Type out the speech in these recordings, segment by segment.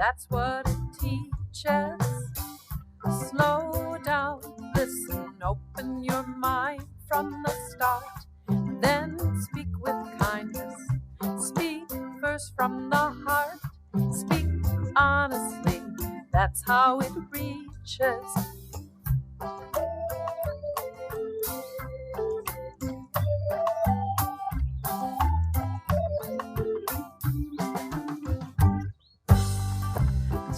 that's what it teaches. Slow down, listen, open your mind from the start. Then speak with kindness. Speak first from the heart. Speak honestly, that's how it reaches.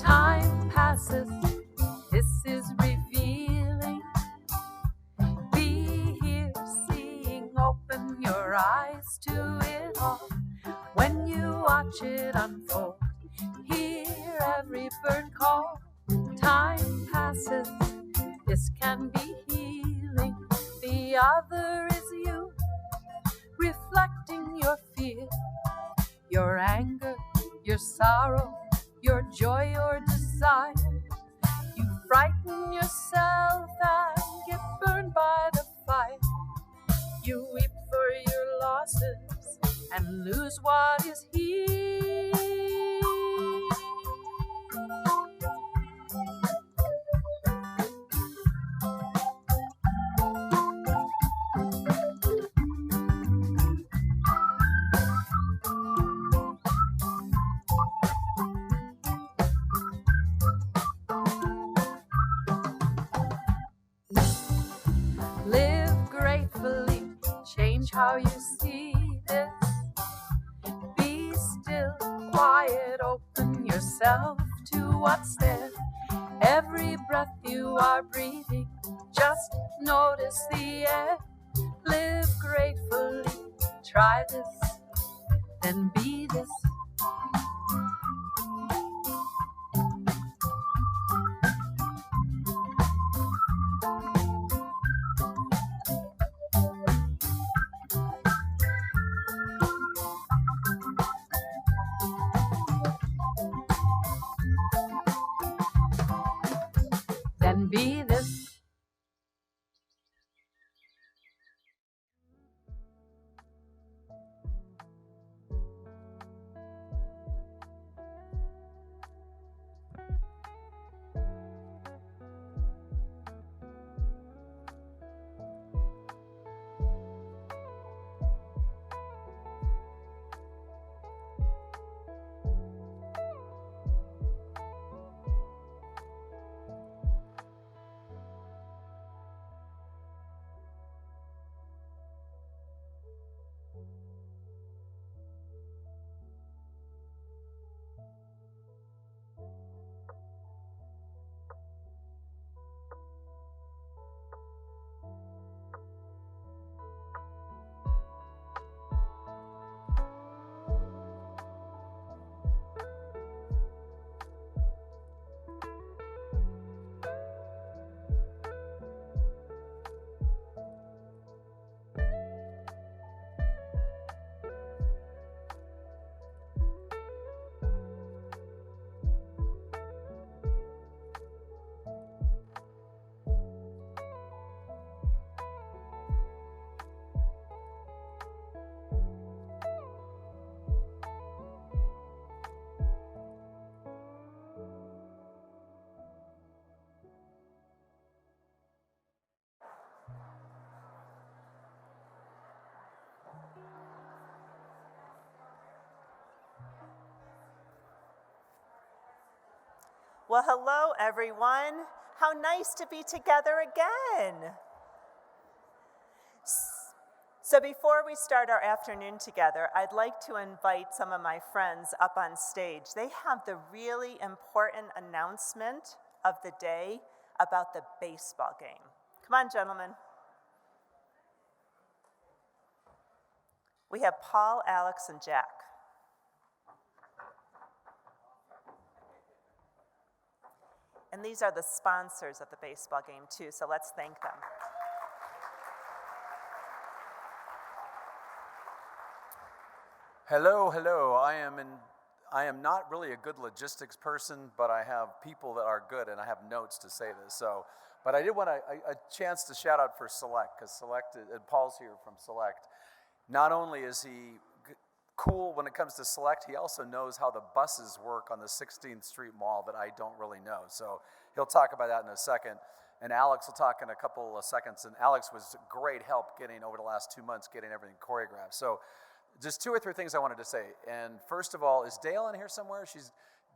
Time passes, this is revealing. Be here, seeing, open your eyes to it all. When you watch it unfold, hear every bird call. Time passes, this can be healing. The other is you, reflecting your fear, your anger, your sorrow, your joy, your desire. You frighten yourself and get burned by the fire. You weep for your losses and lose what is here. Live gratefully, change how you see this. Be still, quiet, open yourself to what's there. Every breath you are breathing, just notice the air. Live gratefully, try this, then be this. Then be this. Well, hello, everyone. How nice to be together again. So before we start our afternoon together, I'd like to invite some of my friends up on stage. They have the really important announcement of the day about the baseball game. Come on, gentlemen. We have Paul, Alex, and Jack. And these are the sponsors of the baseball game, too, so let's thank them. Hello, hello. I am not really a good logistics person, but I have people that are good, and I have notes to say this. But I did want a chance to shout out for Select, because Select, and Paul's here from Select. Not only is he cool when it comes to Select. He also knows how the buses work on the 16th Street Mall that I don't really know. So he'll talk about that in a second. And Alex will talk in a couple of seconds. And Alex was great help getting, over the last 2 months, getting everything choreographed. So just 2 or 3 things I wanted to say. And first of all, is Dale in here somewhere?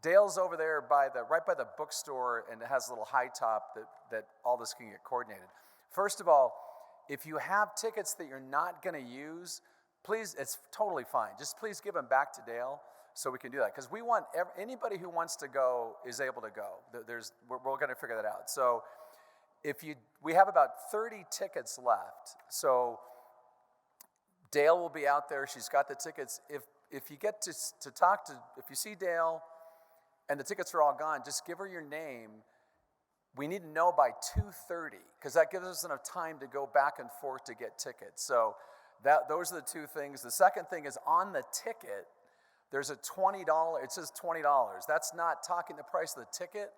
Dale's over there right by the bookstore, and it has a little high top that all this can get coordinated. First of all, if you have tickets that you're not going to use, please, it's totally fine. Just please give them back to Dale so we can do that. Because we want anybody who wants to go is able to go. We're going to figure that out. So we have about 30 tickets left. So Dale will be out there. She's got the tickets. If you get to talk to, if you see Dale and the tickets are all gone, just give her your name. We need to know by 2:30 because that gives us enough time to go back and forth to get tickets. So those are the 2 things. The second thing is on the ticket, there's a $20, it says $20. That's not talking the price of the ticket.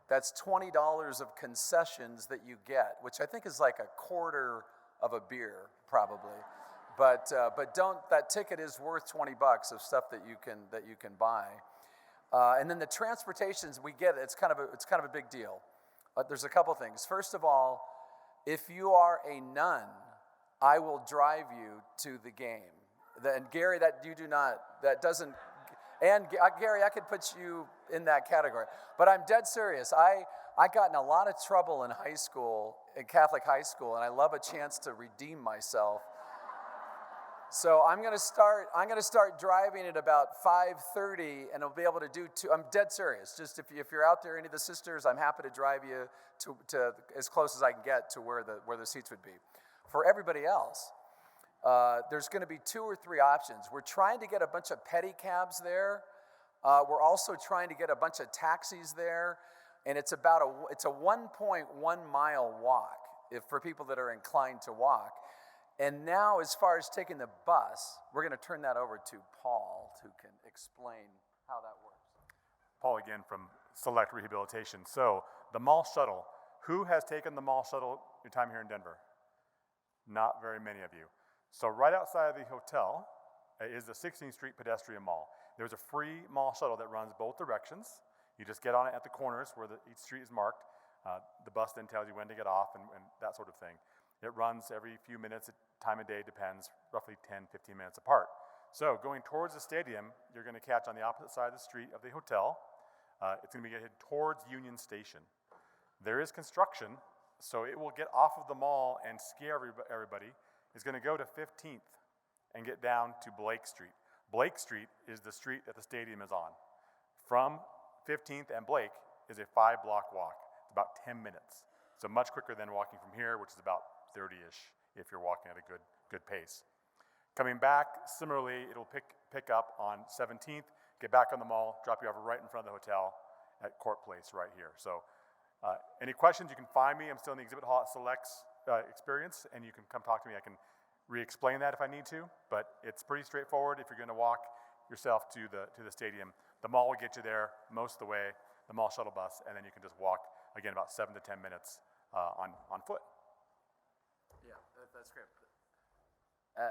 That's $20 of concessions that you get, which I think is like a quarter of a beer, probably. But that ticket is worth $20 of stuff that you can buy. And then the transportations we get, it's kind of a big deal. There's a couple things. First of all, if you are a nun, I will drive you to the game. And Gary, Gary, I could put you in that category. But I'm dead serious. I got in a lot of trouble in high school, in Catholic high school, and I love a chance to redeem myself. So I'm going to start driving at about 5:30, and I'll be able to do 2. I'm dead serious. Just if you're out there, any of the sisters, I'm happy to drive you to as close as I can get to where the seats would be. For everybody else, there's going to be 2 or 3 options. We're trying to get a bunch of pedicabs there. We're also trying to get a bunch of taxis there, and it's a 1.1 mile walk for people that are inclined to walk. And now, as far as taking the bus, we're going to turn that over to Paul, who can explain how that works. Paul again from Select Rehabilitation. So the mall shuttle. Who has taken the mall shuttle your time here in Denver? Not very many of you. So right outside of the hotel is the 16th Street Pedestrian Mall. There's a free mall shuttle that runs both directions. You just get on it at the corners where each street is marked. The bus then tells you when to get off and that sort of thing. It runs every few minutes, time of day depends, roughly 10, 15 minutes apart. So going towards the stadium, you're going to catch on the opposite side of the street of the hotel. It's going to be headed towards Union Station. There is construction, so it will get off of the mall and scare everybody. It's going to go to 15th and get down to Blake Street. Blake Street is the street that the stadium is on. From 15th and Blake is a 5-block walk. It's about 10 minutes. So much quicker than walking from here, which is about 30-ish if you're walking at a good pace. Coming back, similarly, it'll pick up on 17th, get back on the mall, drop you off right in front of the hotel at Court Place right here. So any questions, you can find me. I'm still in the exhibit hall at Select's experience, and you can come talk to me. I can re-explain that if I need to, but it's pretty straightforward if you're going to walk yourself to the stadium. The mall will get you there most of the way, the mall shuttle bus, and then you can just walk, again, about 7 to 10 minutes on foot. Yeah, that's great.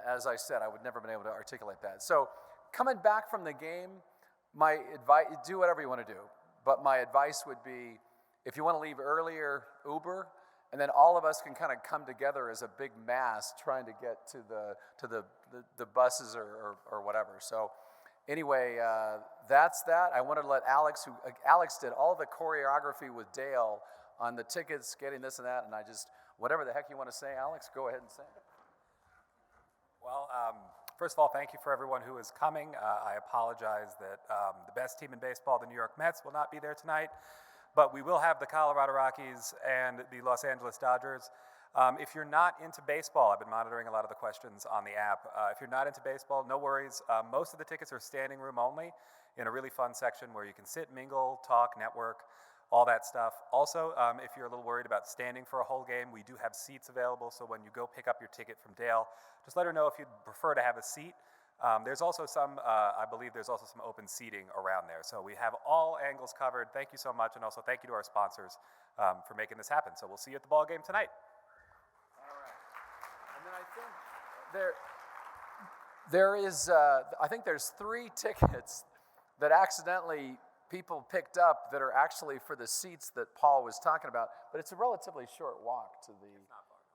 As I said, I would never have been able to articulate that. So coming back from the game, my advice, do whatever you want to do, but my advice would be, if you want to leave earlier, Uber, and then all of us can kind of come together as a big mass trying to get to the buses or whatever. So anyway, that's that. I wanted to let Alex did all the choreography with Dale on the tickets, getting this and that, and I just, whatever the heck you want to say, Alex, go ahead and say it. Well, first of all, thank you for everyone who is coming. I apologize that the best team in baseball, the New York Mets, will not be there tonight, but we will have the Colorado Rockies and the Los Angeles Dodgers. If you're not into baseball, I've been monitoring a lot of the questions on the app. If you're not into baseball, no worries. Most of the tickets are standing room only in a really fun section where you can sit, mingle, talk, network, all that stuff. Also, if you're a little worried about standing for a whole game, we do have seats available, so when you go pick up your ticket from Dale, just let her know if you'd prefer to have a seat. There's also I believe there's also some open seating around there. So we have all angles covered. Thank you so much, and also thank you to our sponsors for making this happen. So we'll see you at the ball game tonight. All right. And then I think There is, I think there's 3 tickets that accidentally people picked up that are actually for the seats that Paul was talking about, but it's a relatively short walk to the...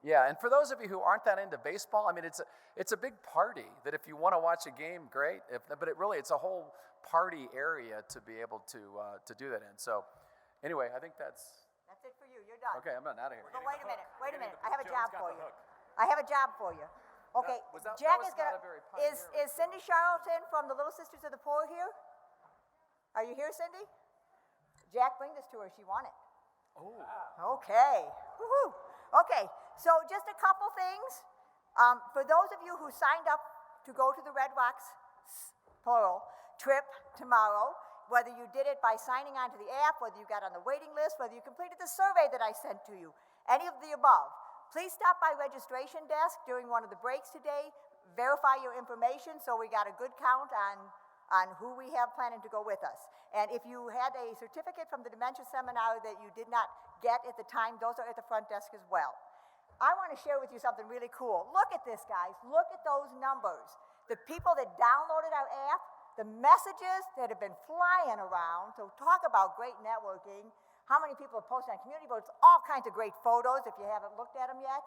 Yeah, and for those of you who aren't that into baseball, I mean, it's a big party that if you want to watch a game, great. But it's a whole party area to be able to do that in. So, anyway, I think that's it for you. You're done. Okay, I'm not out of here. But wait a minute. I have a job for you. Okay, Jack is gonna. Is Cindy Charlton from the Little Sisters of the Poor here? Are you here, Cindy? Jack, bring this to her. She won it. Oh. Okay. Woohoo. Okay, so just a couple things. For those of you who signed up to go to the Red Rocks, plural, trip tomorrow, whether you did it by signing on to the app, whether you got on the waiting list, whether you completed the survey that I sent to you, any of the above, please stop by registration desk during one of the breaks today, verify your information so we got a good count on who we have planning to go with us. And if you had a certificate from the dementia seminar that you did not get at the time, those are at the front desk as well. I want to share with you something really cool. Look at this, guys. Look at those numbers. The people that downloaded our app, the messages that have been flying around, so talk about great networking, how many people have posted on community boards, all kinds of great photos if you haven't looked at them yet.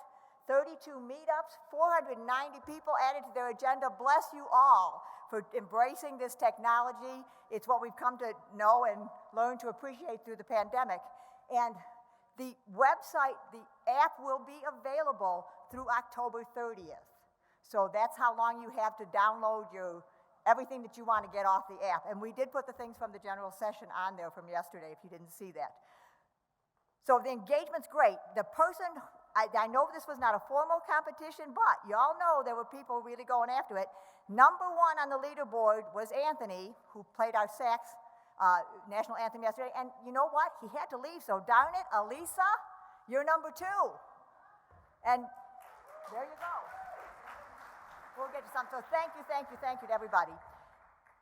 32 meetups, 490 people added to their agenda. Bless you all for embracing this technology. It's what we've come to know and learn to appreciate through the pandemic. And the website, the app will be available through October 30th. So that's how long you have to download everything that you want to get off the app. And we did put the things from the general session on there from yesterday if you didn't see that. So the engagement's great. The person, I know this was not a formal competition, but y'all know there were people really going after it. Number 1 on the leaderboard was Anthony, who played our sax national anthem yesterday. And you know what? He had to leave, so darn it, Elisa, you're number 2. And there you go. We'll get you some. So thank you to everybody.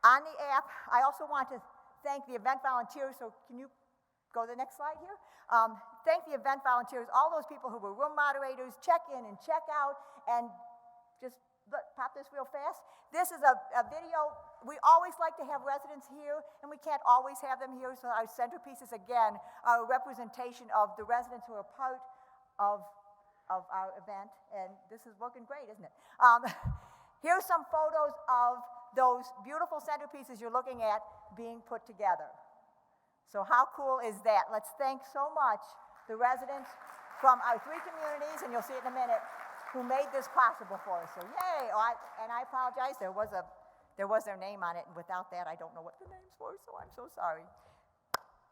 On the app, I also want to thank the event volunteers. So can you go to the next slide here? Thank the event volunteers, all those people who were room moderators, check in and check out, and just pop this real fast. This is a video. We always like to have residents here, and we can't always have them here, so our centerpieces, again, are a representation of the residents who are part of our event, and this is working great, isn't it? Here's some photos of those beautiful centerpieces you're looking at being put together. So how cool is that? Let's thank so much the residents from our 3 communities, and you'll see it in a minute, who made this possible for us. So yay! And I apologize, there was their name on it, and without that, I don't know what the names were, so I'm so sorry.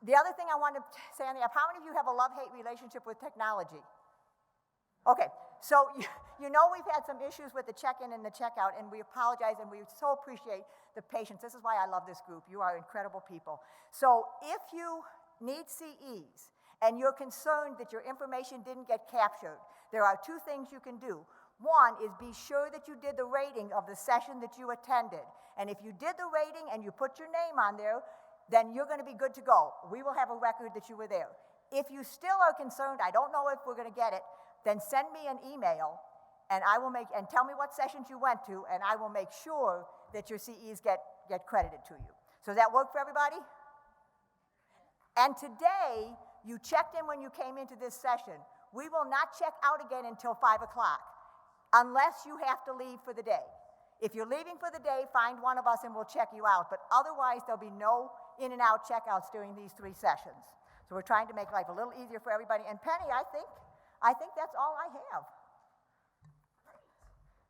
The other thing I want to say on the app, how many of you have a love-hate relationship with technology? Okay, so you know we've had some issues with the check-in and the checkout, and we apologize, and we so appreciate the patience. This is why I love this group. You are incredible people. So if you need CEs, and you're concerned that your information didn't get captured, there are 2 things you can do. One is be sure that you did the rating of the session that you attended. And if you did the rating and you put your name on there, then you're going to be good to go. We will have a record that you were there. If you still are concerned, I don't know if we're going to get it, then send me an email, and tell me what sessions you went to, and I will make sure that your CEs get credited to you. So that work for everybody? And today, you checked in when you came into this session. We will not check out again until 5 o'clock, unless you have to leave for the day. If you're leaving for the day, find one of us and we'll check you out. But otherwise, there'll be no in and out checkouts during these 3 sessions. So we're trying to make life a little easier for everybody. And Penny, I think that's all I have.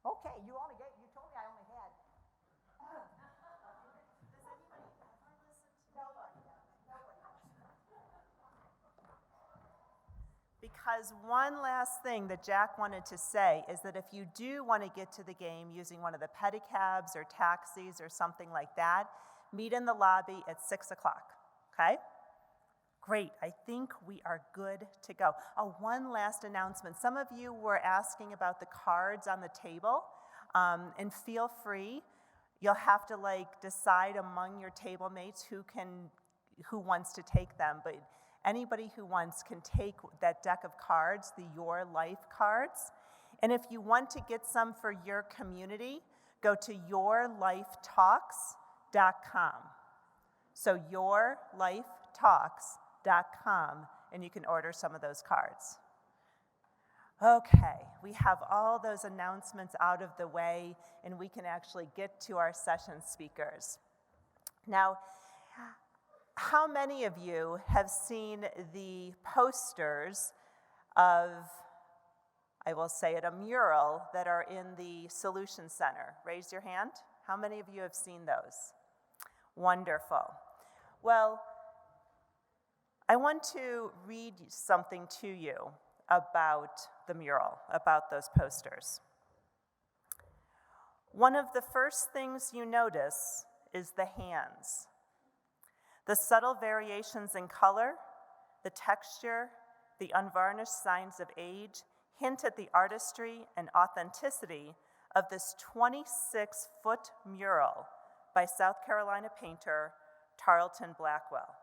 Okay, you told me I only had. Because one last thing that Jack wanted to say is that if you do want to get to the game using one of the pedicabs or taxis or something like that, meet in the lobby at 6 o'clock, okay? Great, I think we are good to go. Oh, one last announcement. Some of you were asking about the cards on the table, and feel free. You'll have to decide among your table mates who wants to take them, but anybody who wants can take that deck of cards, the Your Life cards. And if you want to get some for your community, go to yourlifetalks.com. So yourlifetalks.com, and you can order some of those cards. Okay, we have all those announcements out of the way, and we can actually get to our session speakers. Now, how many of you have seen the posters of, I will say it, a mural that are in the Solution Center? Raise your hand. How many of you have seen those? Wonderful. Well, I want to read something to you about the mural, about those posters. One of the first things you notice is the hands. The subtle variations in color, the texture, the unvarnished signs of age hint at the artistry and authenticity of this 26-foot mural by South Carolina painter Tarleton Blackwell.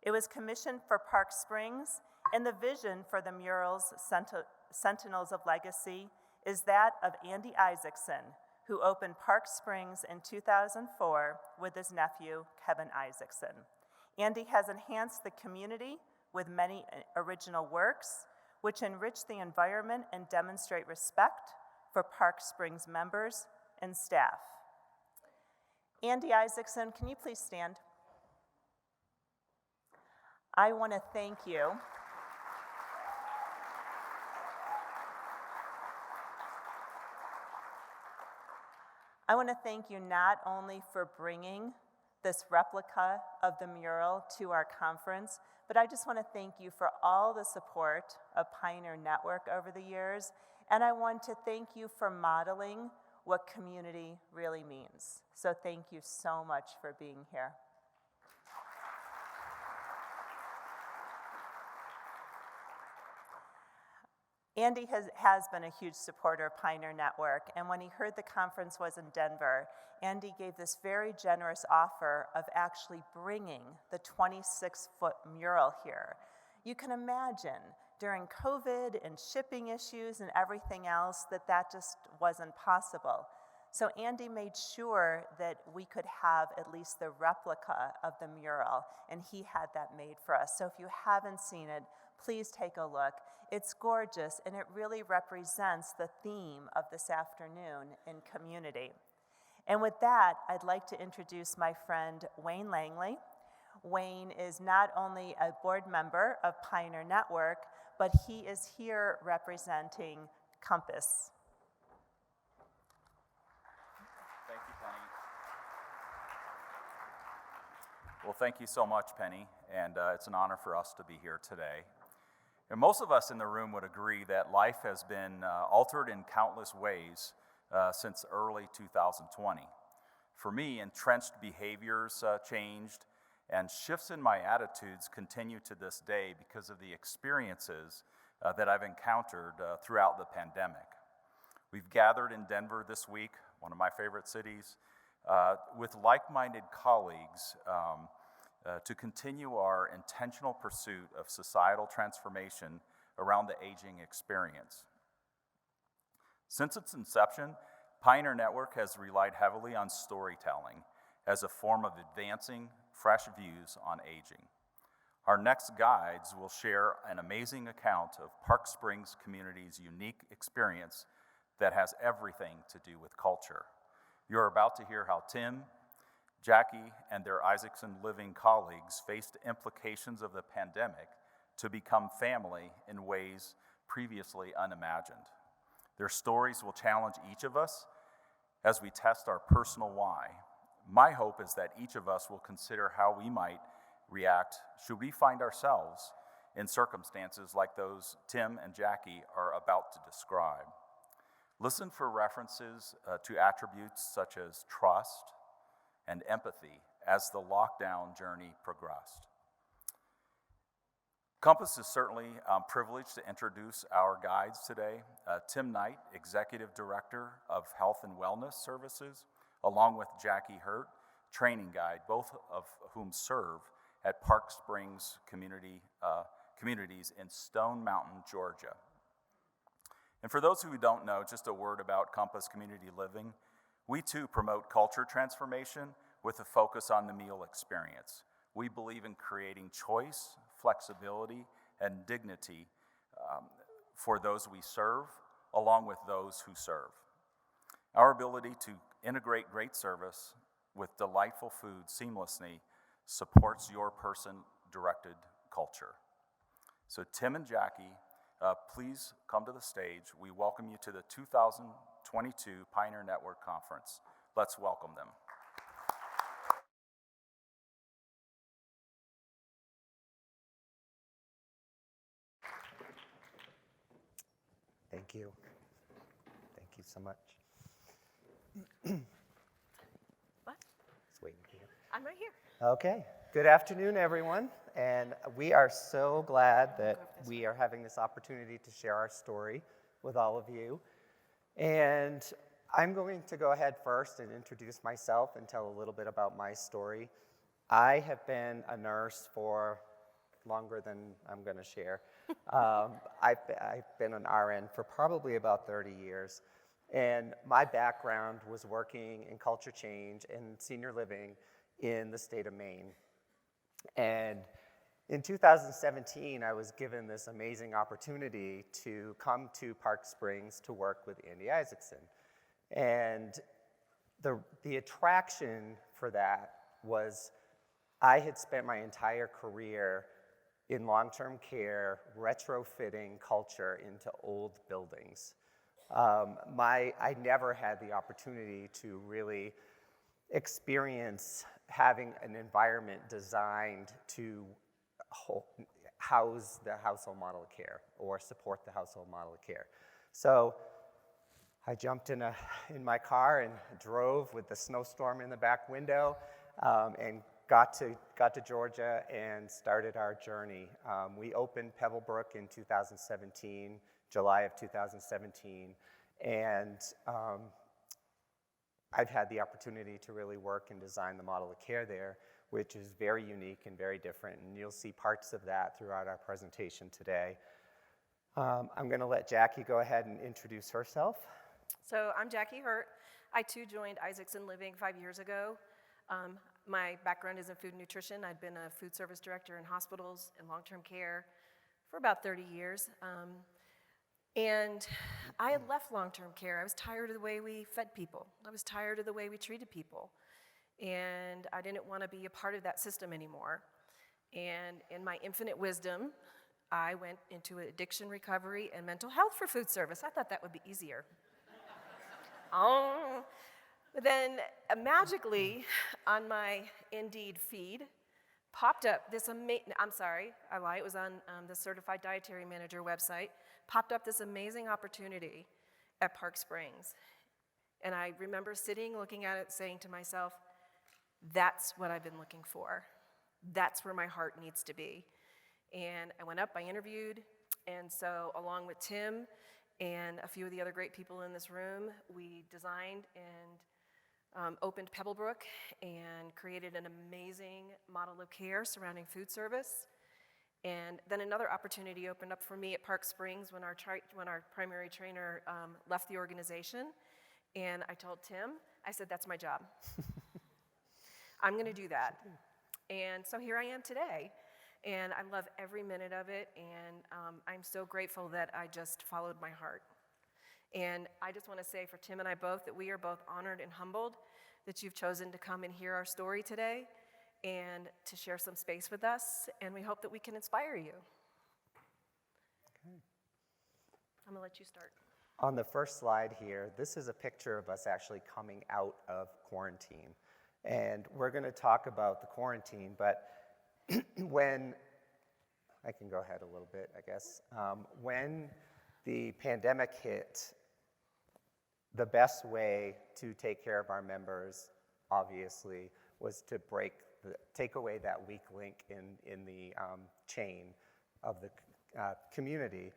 It was commissioned for Park Springs, and the vision for the mural's Sentinels of Legacy is that of Andy Isakson, who opened Park Springs in 2004 with his nephew, Kevin Isakson. Andy has enhanced the community with many original works, which enrich the environment and demonstrate respect for Park Springs members and staff. Andy Isakson, can you please stand? I want to thank you. I want to thank you not only for bringing this replica of the mural to our conference, but I just want to thank you for all the support of Pioneer Network over the years, and I want to thank you for modeling what community really means. So thank you so much for being here. Andy has been a huge supporter of Pioneer Network, and when he heard the conference was in Denver, Andy gave this very generous offer of actually bringing the 26-foot mural here. You can imagine during COVID and shipping issues and everything else that just wasn't possible. So Andy made sure that we could have at least the replica of the mural, and he had that made for us. So if you haven't seen it, please take a look. It's gorgeous, and it really represents the theme of this afternoon in community. And with that, I'd like to introduce my friend Wayne Langley. Wayne is not only a board member of Pioneer Network, but he is here representing Compass. Thank you, Penny. Well, thank you so much, Penny, and it's an honor for us to be here today. And most of us in the room would agree that life has been altered in countless ways since early 2020. For me, entrenched behaviors changed, and shifts in my attitudes continue to this day because of the experiences that I've encountered throughout the pandemic. We've gathered in Denver this week, one of my favorite cities, with like-minded colleagues to continue our intentional pursuit of societal transformation around the aging experience. Since its inception, Pioneer Network has relied heavily on storytelling as a form of advancing fresh views on aging. Our next guides will share an amazing account of Park Springs community's unique experience that has everything to do with culture. You're about to hear how Tim, Jackie, and their Isakson Living colleagues faced implications of the pandemic to become family in ways previously unimagined. Their stories will challenge each of us as we test our personal why. My hope is that each of us will consider how we might react should we find ourselves in circumstances like those Tim and Jackie are about to describe. Listen for references to attributes such as trust and empathy as the lockdown journey progressed. Compass is certainly privileged to introduce our guides today. Tim Knight, Executive Director of Health and Wellness Services, along with Jacquie Hurt, Training Guide, both of whom serve at Park Springs communities in Stone Mountain, Georgia. And for those who don't know, just a word about Compass Community Living. We too promote culture transformation with a focus on the meal experience. We believe in creating choice, flexibility, and dignity for those we serve, along with those who serve. Our ability to integrate great service with delightful food seamlessly supports your person-directed culture. So Tim and Jackie, please come to the stage. We welcome you to the 2022 Pioneer Network Conference. Let's welcome them. Thank you. Thank you so much. What? Just waiting for you. I'm right here. Okay. Good afternoon, everyone. And we are so glad that we are having this opportunity to share our story with all of you. And I'm going to go ahead first and introduce myself and tell a little bit about my story. I have been a nurse for longer than I'm going to share. I've been an RN for probably about 30 years. And my background was working in culture change and senior living in the state of Maine. And in 2017, I was given this amazing opportunity to come to Park Springs to work with Andy Isakson. And the attraction for that was I had spent my entire career in long-term care, retrofitting culture into old buildings. I never had the opportunity to really experience having an environment designed to house the household model of care or support the household model of care. So I jumped in my car and drove with the snowstorm in the back window and got to Georgia and started our journey. We opened Pebblebrook in 2017, July of 2017, and I've had the opportunity to really work and design the model of care there, which is very unique and very different, and you'll see parts of that throughout our presentation today. I'm going to let Jackie go ahead and introduce herself. So I'm Jacquie Hurt. I too joined Isakson Living 5 years ago. My background is in food and nutrition. I'd been a food service director in hospitals and long-term care for about 30 years. And I had left long-term care. I was tired of the way we fed people. I was tired of the way we treated people. And I didn't want to be a part of that system anymore. And in my infinite wisdom, I went into addiction recovery and mental health for food service. I thought that would be easier. But then magically on my Indeed feed popped up this I'm sorry, I lie, it was on the Certified Dietary Manager website, popped up this amazing opportunity at Park Springs. And I remember sitting, looking at it, saying to myself, that's what I've been looking for. That's where my heart needs to be. And I went up, I interviewed, and so along with Tim and a few of the other great people in this room, we designed and opened Pebblebrook and created an amazing model of care surrounding food service. And then another opportunity opened up for me at Park Springs when our primary trainer left the organization. And I told Tim, I said, that's my job. I'm going to do that. And so here I am today. And I love every minute of it. And I'm so grateful that I just followed my heart. And I just want to say for Tim and I both that we are both honored and humbled that you've chosen to come and hear our story today and to share some space with us. And we hope that we can inspire you. Okay. I'm going to let you start. On the first slide here, this is a picture of us actually coming out of quarantine. And we're going to talk about the quarantine, but when, I can go ahead a little bit, I guess. When the pandemic hit, the best way to take care of our members, obviously, was to take away that weak link in the chain of the community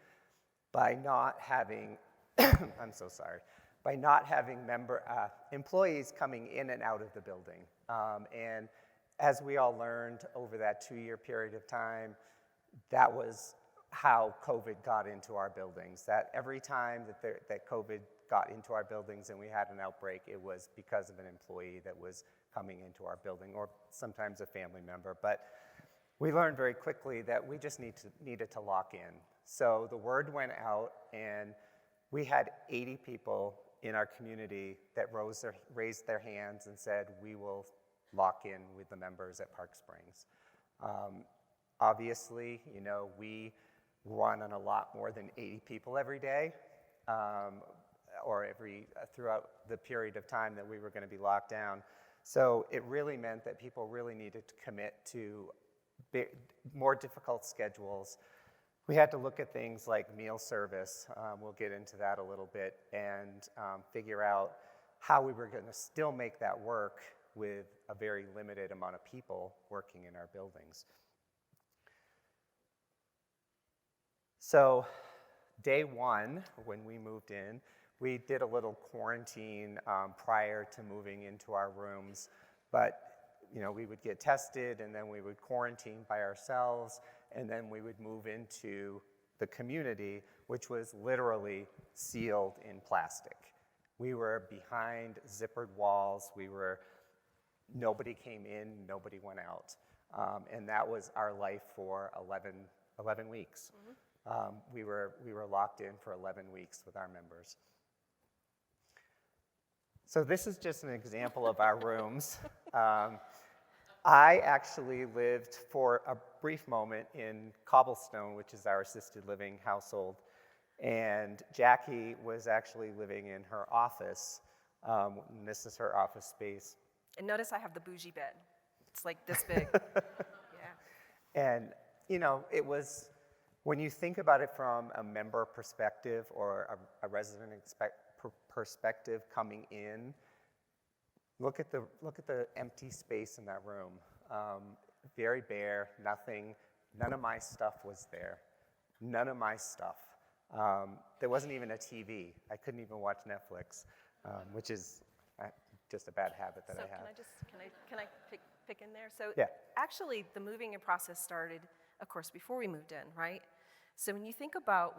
by not having, I'm so sorry, by not having employees coming in and out of the building. And as we all learned over that 2-year period of time, that was how COVID got into our buildings. That every time that COVID got into our buildings and we had an outbreak, it was because of an employee that was coming into our building, or sometimes a family member. But we learned very quickly that we just needed to lock in. So the word went out, and we had 80 people in our community that raised their hands and said, we will lock in with the members at Park Springs. Obviously, you know, we run on a lot more than 80 people every day, or throughout the period of time that we were going to be locked down. So it really meant that people really needed to commit to more difficult schedules. We had to look at things like meal service, we'll get into that a little bit, and figure out how we were going to still make that work with a very limited amount of people working in our buildings. So day one, when we moved in, we did a little quarantine prior to moving into our rooms, but you know, we would get tested, and then we would quarantine by ourselves, and then we would move into the community, which was literally sealed in plastic. We were behind zippered walls. Nobody came in, nobody went out. And that was our life for 11 weeks. Mm-hmm. We were locked in for 11 weeks with our members. So this is just an example of our rooms. I actually lived for a brief moment in Cobblestone, which is our assisted living household, and Jackie was actually living in her office. And this is her office space. And notice I have the bougie bed. It's like this big. Yeah. And, you know, it was, when you think about it from a member perspective or a resident perspective coming in, look at the empty space in that room. Very bare, nothing, none of my stuff was there. None of my stuff. There wasn't even a TV. I couldn't even watch Netflix, which is just a bad habit that I have. Can I pick in there? So yeah. Actually, the moving in process started, of course, before we moved in, right? So when you think about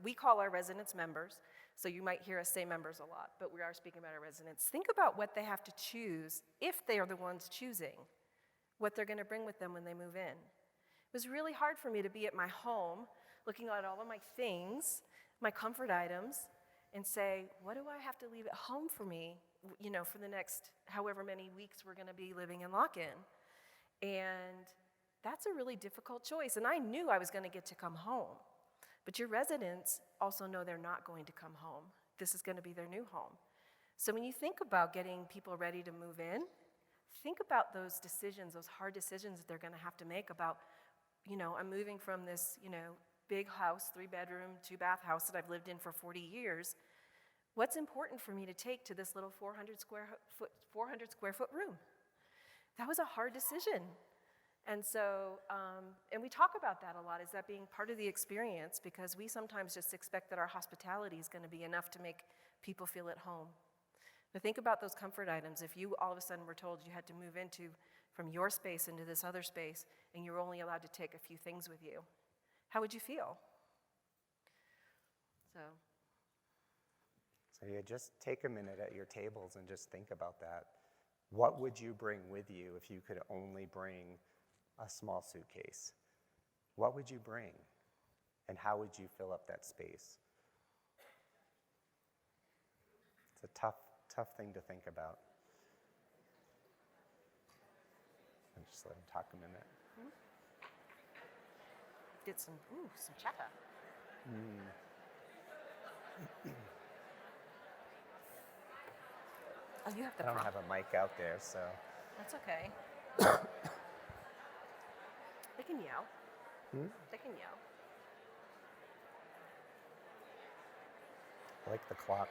we call our residents members, so you might hear us say members a lot, but we are speaking about our residents. Think about what they have to choose, if they are the ones choosing, what they're gonna bring with them when they move in. It was really hard for me to be at my home, looking at all of my things, my comfort items, and say, what do I have to leave at home for me, you know, for the next however many weeks we're gonna be living in lock-in. And that's a really difficult choice, and I knew I was gonna get to come home. But your residents also know they're not going to come home. This is gonna be their new home. So when you think about getting people ready to move in, think about those decisions, those hard decisions that they're gonna have to make about, you know, I'm moving from this, you know, big house, 3-bedroom, 2-bath house that I've lived in for 40 years. What's important for me to take to this little 400 square foot room? That was a hard decision. And so, and we talk about that a lot, is that being part of the experience, because we sometimes just expect that our hospitality is gonna be enough to make people feel at home. But think about those comfort items. If you all of a sudden were told you had to move from your space into this other space, and you're only allowed to take a few things with you, how would you feel? So you just take a minute at your tables and just think about that. What would you bring with you if you could only bring a small suitcase? What would you bring? And how would you fill up that space? It's a tough thing to think about. I'll just let him talk a minute. Did some chatter. Oh, you have the I don't have a mic out there, so. That's okay. They can yell. They can yell. I like the clock.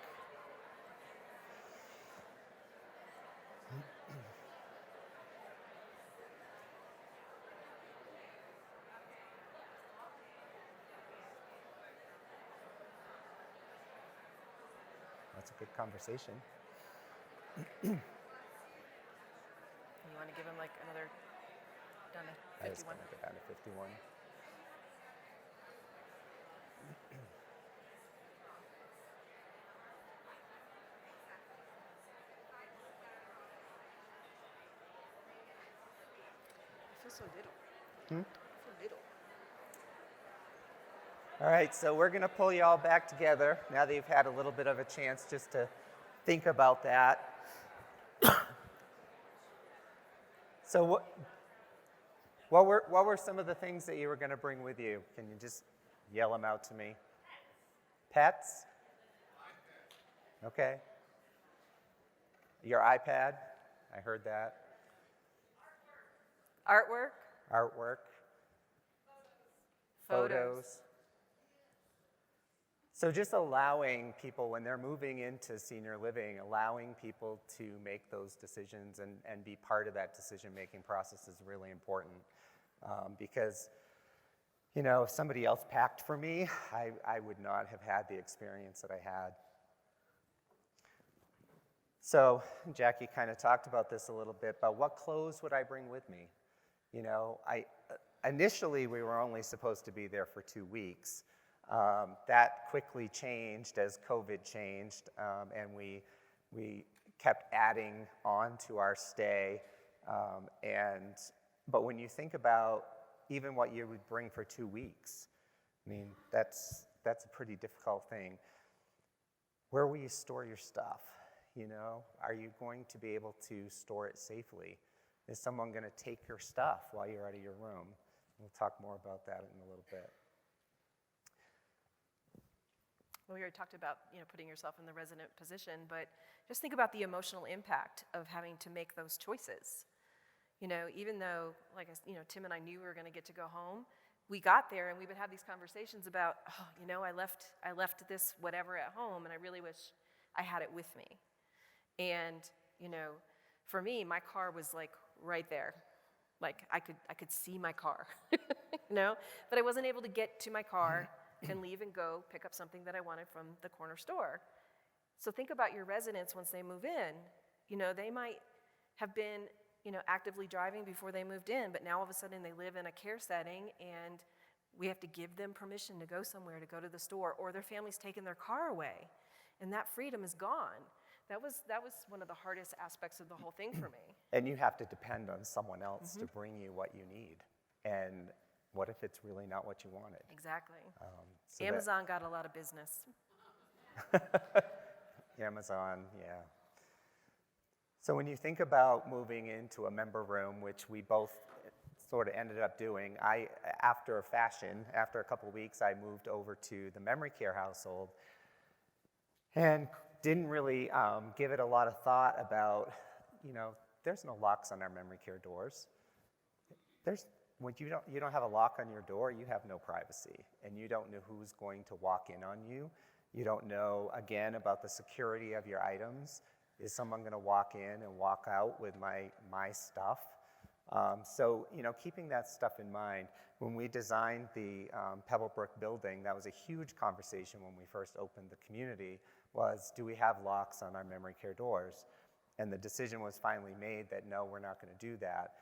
That's a good conversation. You want to give him like another down to 51? I just want to go down to 51. feel so little. So little. All right, so we're going to pull you all back together now that you've had a little bit of a chance just to think about that. So what were some of the things that you were going to bring with you? Can you just yell them out to me? Pets? Okay. Your iPad? I heard that. Artwork. Artwork. Photos. So just allowing people, when they're moving into senior living, allowing people to make those decisions and be part of that decision-making process is really important. Because, you know, if somebody else packed for me, I would not have had the experience that I had. So Jackie kind of talked about this a little bit, but what clothes would I bring with me? You know, initially we were only supposed to be there for 2 weeks. That quickly changed as COVID changed, and we kept adding on to our stay. But when you think about even what you would bring for 2 weeks, I mean, that's a pretty difficult thing. Where will you store your stuff? You know, are you going to be able to store it safely? Is someone going to take your stuff while you're out of your room? We'll talk more about that in a little bit. Well, we already talked about, you know, putting yourself in the resident position, but just think about the emotional impact of having to make those choices. You know, even though, Tim and I knew we were going to get to go home, we got there and we would have these conversations about, oh, you know, I left this whatever at home, and I really wish I had it with me. And, you know, for me, my car was like right there. Like I could see my car, you know, but I wasn't able to get to my car and leave and go pick up something that I wanted from the corner store. So think about your residents once they move in. You know, they might have been, you know, actively driving before they moved in, but now all of a sudden they live in a care setting and we have to give them permission to go somewhere, to go to the store, or their family's taken their car away and that freedom is gone. That was one of the hardest aspects of the whole thing for me. And you have to depend on someone else to bring you what you need. And what if it's really not what you wanted? Exactly. Amazon got a lot of business. Amazon, yeah. So when you think about moving into a member room, which we both sort of ended up doing, after a couple of weeks, I moved over to the memory care household and didn't really give it a lot of thought about, you know, there's no locks on our memory care doors. When you don't have a lock on your door, you have no privacy, and you don't know who's going to walk in on you. You don't know, again, about the security of your items. Is someone going to walk in and walk out with my stuff? So, you know, keeping that stuff in mind, when we designed the Pebblebrook building, that was a huge conversation when we first opened the community, was do we have locks on our memory care doors? And the decision was finally made that no, we're not going to do that.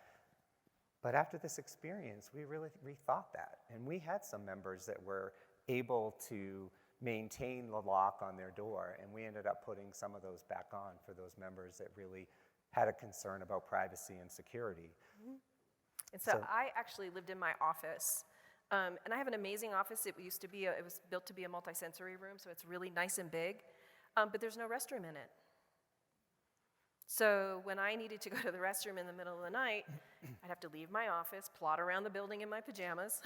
But after this experience, we really rethought that. And we had some members that were able to maintain the lock on their door, and we ended up putting some of those back on for those members that really had a concern about privacy and security. Mm-hmm. And so I actually lived in my office, and I have an amazing office. It was built to be a multi-sensory room, so it's really nice and big, but there's no restroom in it. So when I needed to go to the restroom in the middle of the night, I'd have to leave my office, plod around the building in my pajamas,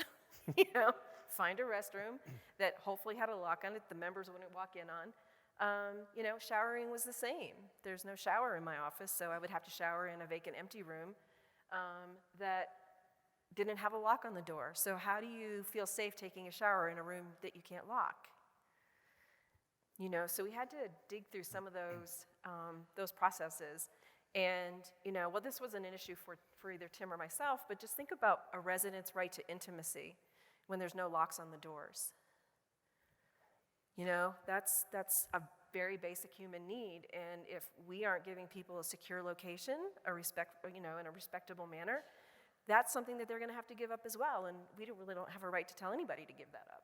you know, find a restroom that hopefully had a lock on it the members wouldn't walk in on. You know, showering was the same. There's no shower in my office, so I would have to shower in a vacant, empty room that didn't have a lock on the door. So how do you feel safe taking a shower in a room that you can't lock? You know, so we had to dig through some of those processes. And, you know, well, this wasn't an issue for either Tim or myself, but just think about a resident's right to intimacy when there's no locks on the doors. You know, that's a very basic human need, and if we aren't giving people a secure location, in a respectable manner, that's something that they're going to have to give up as well, and we really don't have a right to tell anybody to give that up.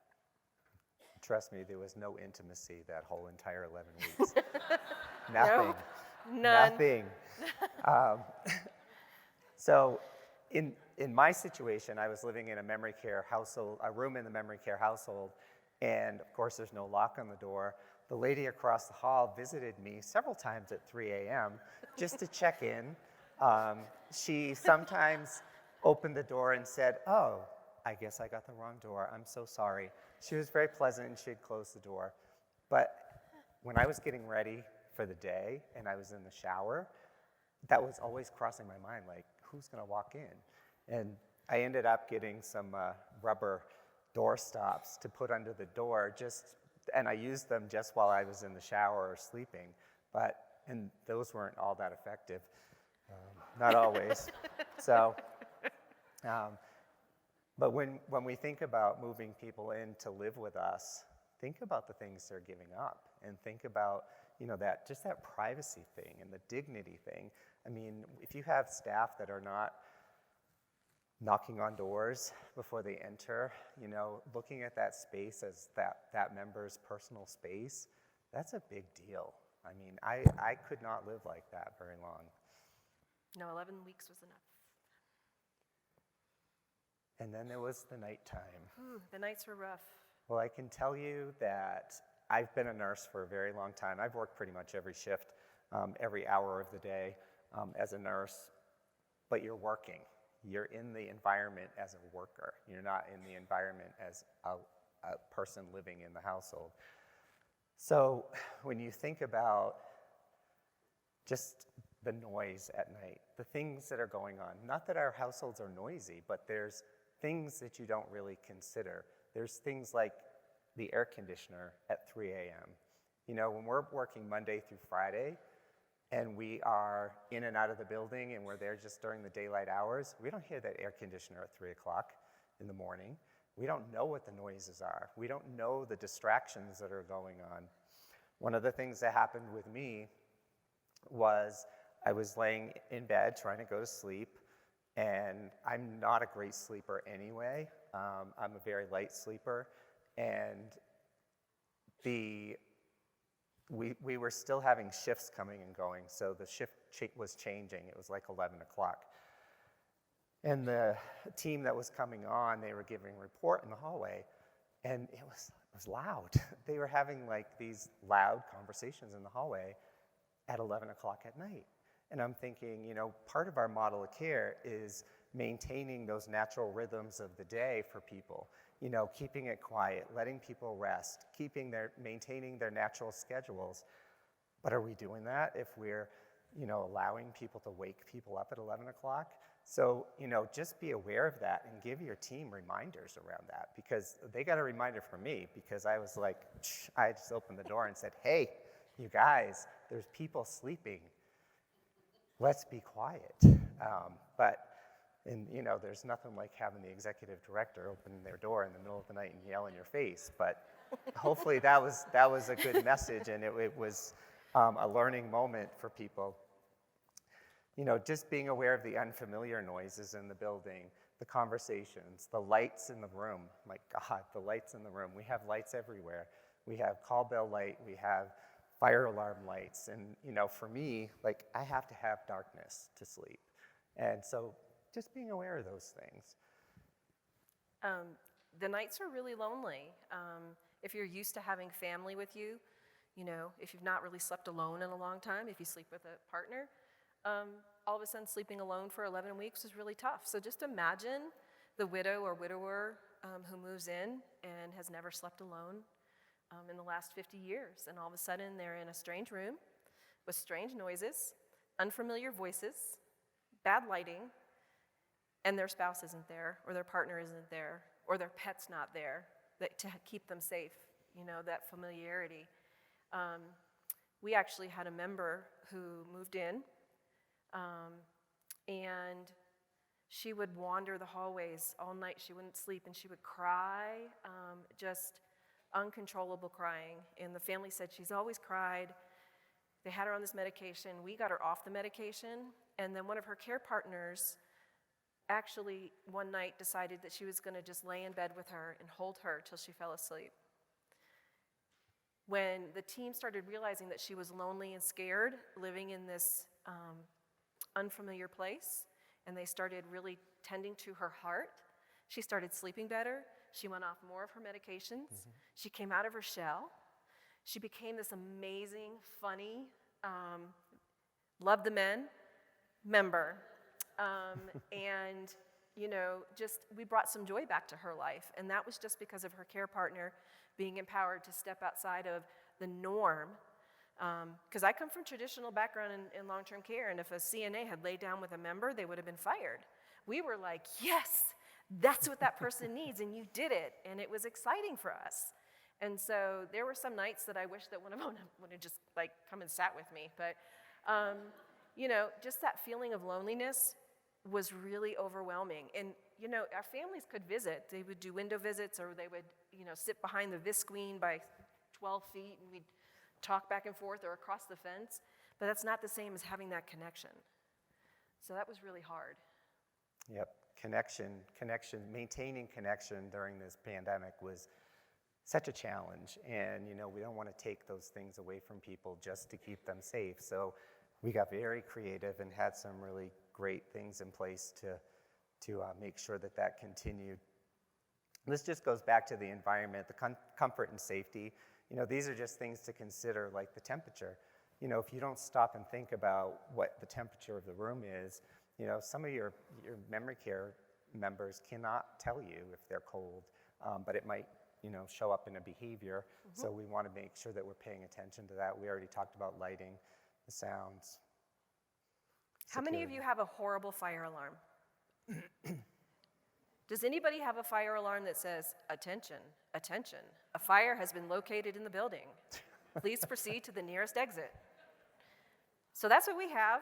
Trust me, there was no intimacy that whole entire 11 weeks. Nothing. Nope, none. Nothing. So in my situation, I was living in a memory care household, a room in the memory care household, and of course there's no lock on the door. The lady across the hall visited me several times at 3 a.m. just to check in. She sometimes opened the door and said, "Oh, I guess I got the wrong door. I'm so sorry." She was very pleasant and she'd close the door. But when I was getting ready for the day and I was in the shower, that was always crossing my mind, like, who's gonna walk in? And I ended up getting some rubber door stops to put under the door, and I used them just while I was in the shower or sleeping, and those weren't all that effective, not always. So, but when we think about moving people in to live with us, think about the things they're giving up, and think about, that privacy thing and the dignity thing. I mean, if you have staff that are not knocking on doors before they enter, looking at that space as that member's personal space, that's a big deal. I mean, I could not live like that very long. No, 11 weeks was enough. And then there was the nighttime. Ooh, the nights were rough. Well, I can tell you that I've been a nurse for a very long time. I've worked pretty much every shift, every hour of the day as a nurse, but you're working. You're in the environment as a worker. You're not in the environment as a person living in the household. So when you think about just the noise at night, the things that are going on, not that our households are noisy, but there's things that you don't really consider. There's things like the air conditioner at 3 a.m. When we're working Monday through Friday, and we are in and out of the building and we're there just during the daylight hours, we don't hear that air conditioner at 3 o'clock in the morning. We don't know what the noises are. We don't know the distractions that are going on. One of the things that happened with me was I was laying in bed trying to go to sleep, and I'm not a great sleeper anyway. I'm a very light sleeper, and we were still having shifts coming and going, so the shift was changing. It was like 11 o'clock. And the team that was coming on, they were giving a report in the hallway, and it was loud. They were having like these loud conversations in the hallway at 11 o'clock at night. And I'm thinking, part of our model of care is maintaining those natural rhythms of the day for people. Keeping it quiet, letting people rest, maintaining their natural schedules. But are we doing that if we're, allowing people to wake people up at 11 o'clock? So, just be aware of that and give your team reminders around that, because they got a reminder from me, because I was like, I just opened the door and said, "Hey, you guys, there's people sleeping. Let's be quiet." And there's nothing like having the executive director open their door in the middle of the night and yell in your face. But hopefully that was a good message, and it was a learning moment for people. Just being aware of the unfamiliar noises in the building, the conversations, the lights in the room. My God, the lights in the room. We have lights everywhere. We have call bell light. We have fire alarm lights. And, for me, I have to have darkness to sleep. And so just being aware of those things. The nights are really lonely. If you're used to having family with you, if you've not really slept alone in a long time, if you sleep with a partner, all of a sudden sleeping alone for 11 weeks is really tough. So just imagine the widow or widower who moves in and has never slept alone in the last 50 years. And all of a sudden they're in a strange room with strange noises, unfamiliar voices, bad lighting, and their spouse isn't there, or their partner isn't there, or their pet's not there to keep them safe, that familiarity. We actually had a member who moved in, and she would wander the hallways all night. She wouldn't sleep, and she would cry, just uncontrollable crying. And the family said she's always cried. They had her on this medication. We got her off the medication, and then one of her care partners actually one night decided that she was going to just lay in bed with her and hold her till she fell asleep. When the team started realizing that she was lonely and scared, living in this unfamiliar place, and they started really tending to her heart. She started sleeping better. She went off more of her medications. She came out of her shell. She became this amazing, funny, love the men member. And, just we brought some joy back to her life. And that was just because of her care partner being empowered to step outside of the norm. Because I come from traditional background in long-term care, and if a CNA had laid down with a member, they would have been fired. We were like, yes, that's what that person needs, and you did it, and it was exciting for us. And so there were some nights that I wish that one of them would have just come and sat with me. But, just that feeling of loneliness was really overwhelming. And, our families could visit. They would do window visits, or they would, sit behind the visqueen by 12 feet, and we'd talk back and forth or across the fence. But that's not the same as having that connection. So that was really hard. Yep, connection, maintaining connection during this pandemic was such a challenge. And, we don't want to take those things away from people just to keep them safe. So we got very creative and had some really great things in place to make sure that continued. This just goes back to the environment, the comfort and safety. These are just things to consider, like the temperature. If you don't stop and think about what the temperature of the room is, some of your memory care members cannot tell you if they're cold, but it might, show up in a behavior. So we want to make sure that we're paying attention to that. We already talked about lighting, the sounds. How many of you have a horrible fire alarm? Does anybody have a fire alarm that says, attention, attention, a fire has been located in the building. Please proceed to the nearest exit. So that's what we have.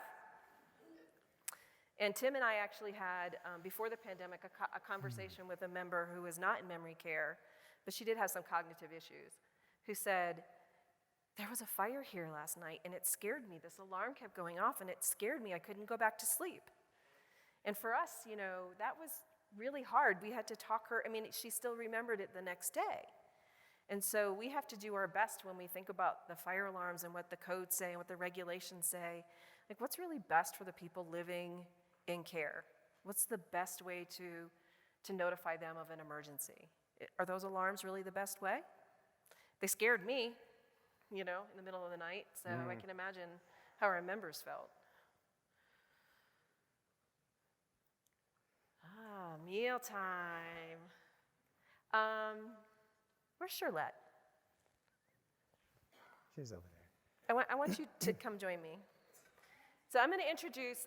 And Tim and I actually had, before the pandemic, a conversation with a member who was not in memory care, but she did have some cognitive issues, who said, there was a fire here last night, and it scared me. This alarm kept going off, and it scared me. I couldn't go back to sleep. And for us, that was really hard. We had to talk her, she still remembered it the next day. And so we have to do our best when we think about the fire alarms and what the codes say and what the regulations say. What's really best for the people living in care? What's the best way to notify them of an emergency? Are those alarms really the best way? They scared me, in the middle of the night, so I can imagine how our members felt. Mealtime. Where's Charlotte? She's over there. I want you to come join me. So I'm going to introduce,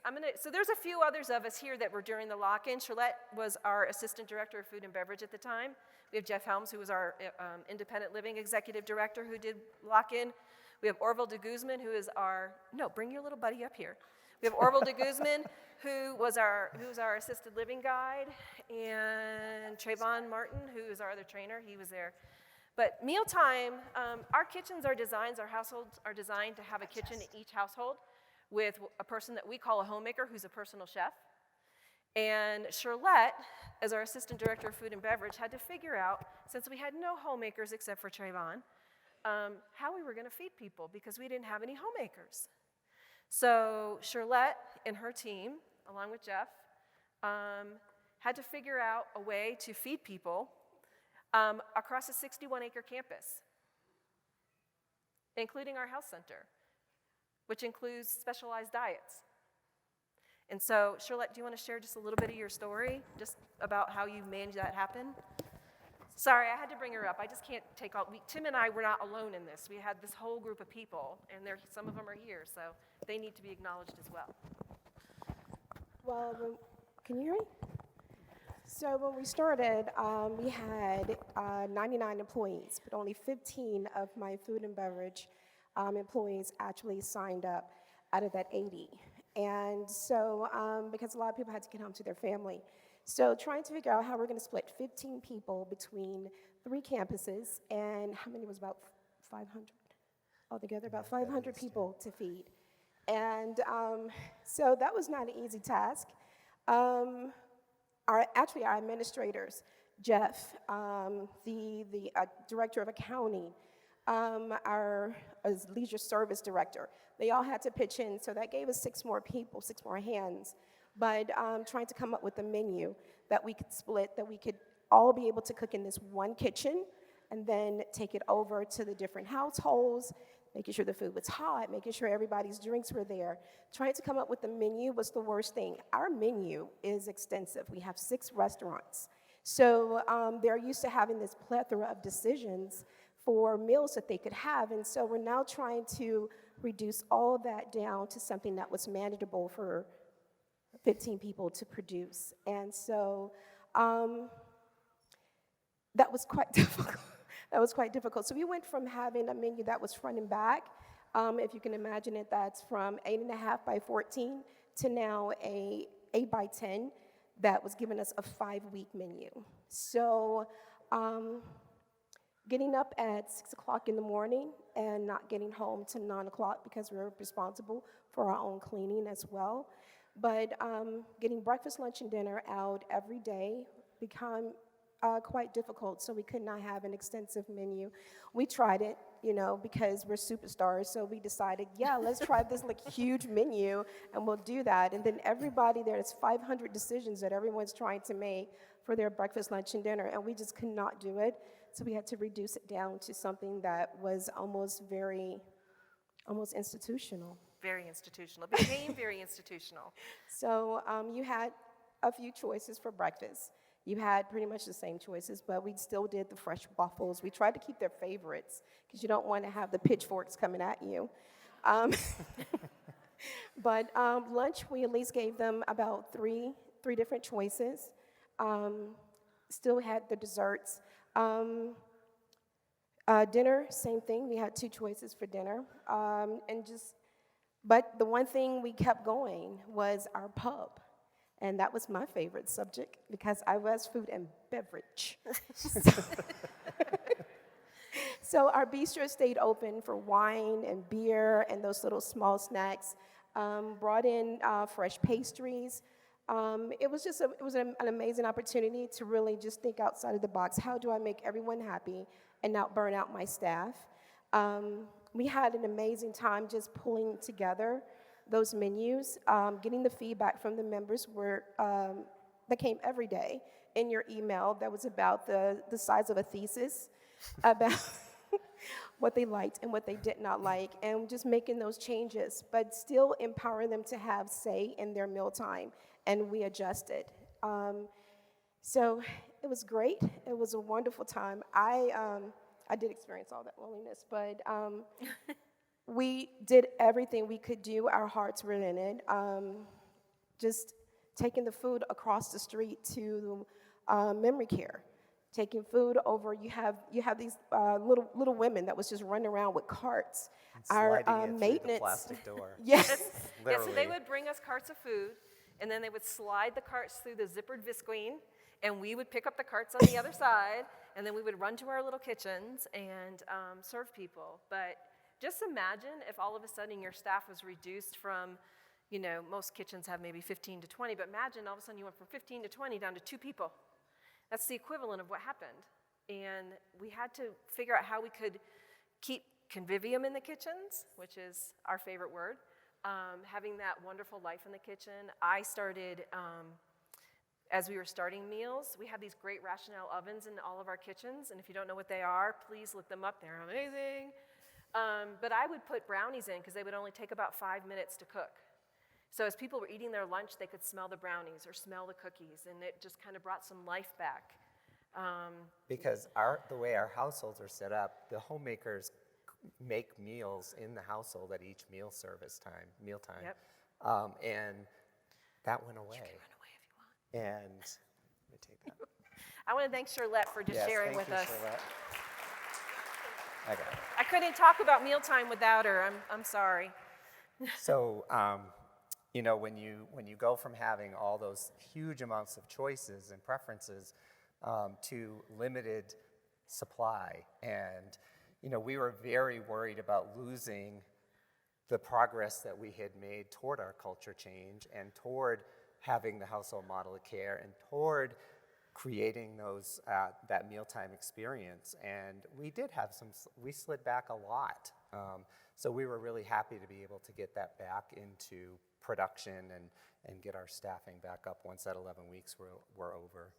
so there's a few others of us here that were during the lock-in. Charlotte was our Assistant Director of Food and Beverage at the time. We have Jeff Helms, who was our Independent Living Executive Director, who did lock-in. We have Orville de Guzman, who is bring your little buddy up here. We have Orville de Guzman, who's our Assisted Living Guide, and Trayvon Martin, who is our other trainer. He was there. But mealtime, our kitchens are designed, our households are designed to have a kitchen in each household with a person that we call a homemaker, who's a personal chef. And Charlotte, as our Assistant Director of Food and Beverage, had to figure out, since we had no homemakers except for Trayvon, how we were going to feed people because we didn't have any homemakers. So Charlotte and her team, along with Jeff, had to figure out a way to feed people across a 61-acre campus, including our health center, which includes specialized diets. And so, Charlotte, do you want to share just a little bit of your story, just about how you made that happen? Sorry, I had to bring her up. I just can't take all. Tim and I were not alone in this. We had this whole group of people, and some of them are here, so they need to be acknowledged as well. Well, can you hear me? So when we started, we had 99 employees, but only 15 of my food and beverage employees actually signed up out of that 80. And so, because a lot of people had to get home to their family. So trying to figure out how we're going to split 15 people between 3 campuses, and how many was about 500 altogether? About 500 people to feed. And so that was not an easy task. Our administrators, Jeff, the director of accounting, our leisure service director, they all had to pitch in, so that gave us 6 more people, 6 more hands. but trying to come up with a menu that we could split, that we could all be able to cook in this one kitchen and then take it over to the different households, making sure the food was hot, making sure everybody's drinks were there. Trying to come up with a menu was the worst thing. Our menu is extensive. We have 6 restaurants. So they're used to having this plethora of decisions for meals that they could have. And so we're now trying to reduce all of that down to something that was manageable for 15 people to produce. And so that was quite difficult. That was quite difficult. So we went from having a menu that was front and back, if you can imagine it, that's from 8.5 by 14 to now a 8 by 10 that was giving us a 5-week menu. So getting up at 6 o'clock in the morning and not getting home to 9 o'clock because we're responsible for our own cleaning as well. But getting breakfast, lunch, and dinner out every day became quite difficult, so we could not have an extensive menu. We tried it, because we're superstars, so we decided, yeah, let's try this huge menu, and we'll do that. And then there's 500 decisions that everyone's trying to make for their breakfast, lunch, and dinner, and we just could not do it. So we had to reduce it down to something that was almost institutional. Very institutional. It became very institutional. So you had a few choices for breakfast. You had pretty much the same choices, but we still did the fresh waffles. We tried to keep their favorites because you don't want to have the pitchforks coming at you. But lunch, we at least gave them about three different choices. Still had the desserts. Dinner, same thing. We had 2 choices for dinner. But the one thing we kept going was our pub. And that was my favorite subject because I was food and beverage. So our bistro stayed open for wine and beer and those little small snacks. Brought in fresh pastries. It was an amazing opportunity to really just think outside of the box. How do I make everyone happy and not burn out my staff? We had an amazing time just pulling together those menus, getting the feedback from the members that came every day in your email that was about the size of a thesis, about what they liked and what they did not like, and just making those changes, but still empowering them to have say in their mealtime, and we adjusted. So it was great. It was a wonderful time. I did experience all that loneliness, but we did everything we could do. Our hearts were in it. Just taking the food across the street to memory care, taking food over. You have these little women that was just running around with carts. Our maintenance through the plastic door. Yes, yeah. So they would bring us carts of food, and then they would slide the carts through the zippered visqueen, and we would pick up the carts on the other side, and then we would run to our little kitchens and serve people. But just imagine if all of a sudden your staff was reduced from, most kitchens have maybe 15 to 20, but imagine all of a sudden you went from 15 to 20 down to 2 people. That's the equivalent of what happened. And we had to figure out how we could keep convivium in the kitchens, which is our favorite word, having that wonderful life in the kitchen. I started, as we were starting meals, we have these great Rationale ovens in all of our kitchens, and if you don't know what they are, please look them up. They're amazing. But I would put brownies in because they would only take about 5 minutes to cook. So as people were eating their lunch, they could smell the brownies or smell the cookies, and it just kind of brought some life back. Because the way our households are set up, the homemakers make meals in the household at each mealtime. Yep. And that went away. You can run away if you want. And let me take that. I want to thank Charlotte for just sharing with us. Charlotte. Okay. I couldn't talk about mealtime without her. I'm sorry. So, when you go from having all those huge amounts of choices and preferences to limited supply, and we were very worried about losing the progress that we had made toward our culture change and toward having the household model of care and toward creating that mealtime experience. And we did have we slid back a lot. So we were really happy to be able to get that back into production and get our staffing back up once that 11 weeks were over.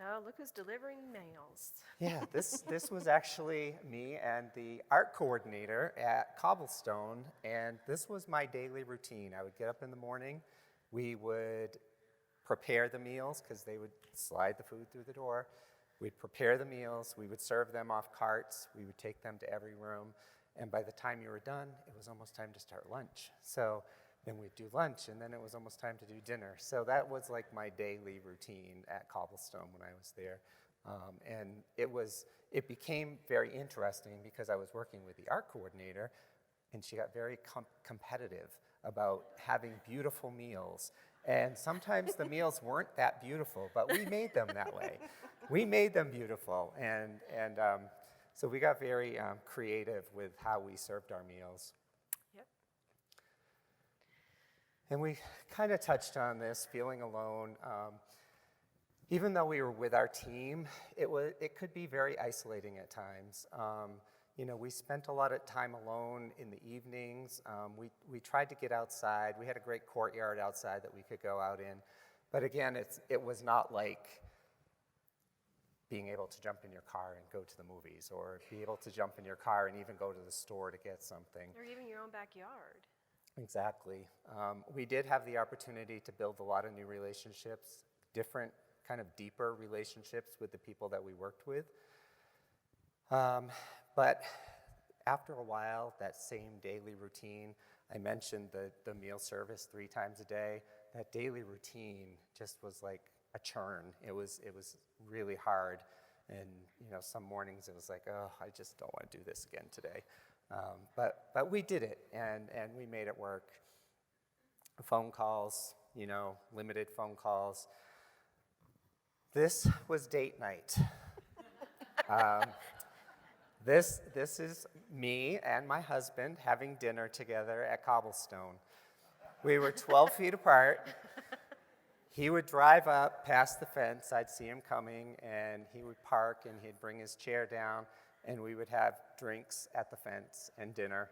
Oh, look who's delivering mails. Yeah, this was actually me and the art coordinator at Cobblestone, and this was my daily routine. I would get up in the morning, we would prepare the meals, because they would slide the food through the door. We'd prepare the meals, we would serve them off carts, we would take them to every room, and by the time you were done, it was almost time to start lunch. So then we'd do lunch, and then it was almost time to do dinner. So that was like my daily routine at Cobblestone when I was there. And it became very interesting because I was working with the art coordinator, and she got very competitive about having beautiful meals. And sometimes the meals weren't that beautiful, but we made them that way. We made them beautiful, and so we got very creative with how we served our meals. Yep. And we kind of touched on this, feeling alone. Even though we were with our team, it could be very isolating at times. We spent a lot of time alone in the evenings. We tried to get outside. We had a great courtyard outside that we could go out in. But again, it was not like being able to jump in your car and go to the movies, or be able to jump in your car and even go to the store to get something. Or even your own backyard. Exactly. We did have the opportunity to build a lot of new relationships, different kind of deeper relationships with the people that we worked with. But after a while, that same daily routine, I mentioned the meal service 3 times a day, that daily routine just was like a churn. It was really hard, and some mornings it was like, oh, I just don't want to do this again today. But we did it, and we made it work. Phone calls, limited phone calls. This was date night. This is me and my husband having dinner together at Cobblestone. We were 12 feet apart. He would drive up past the fence, I'd see him coming, and he would park and he'd bring his chair down, and we would have drinks at the fence and dinner.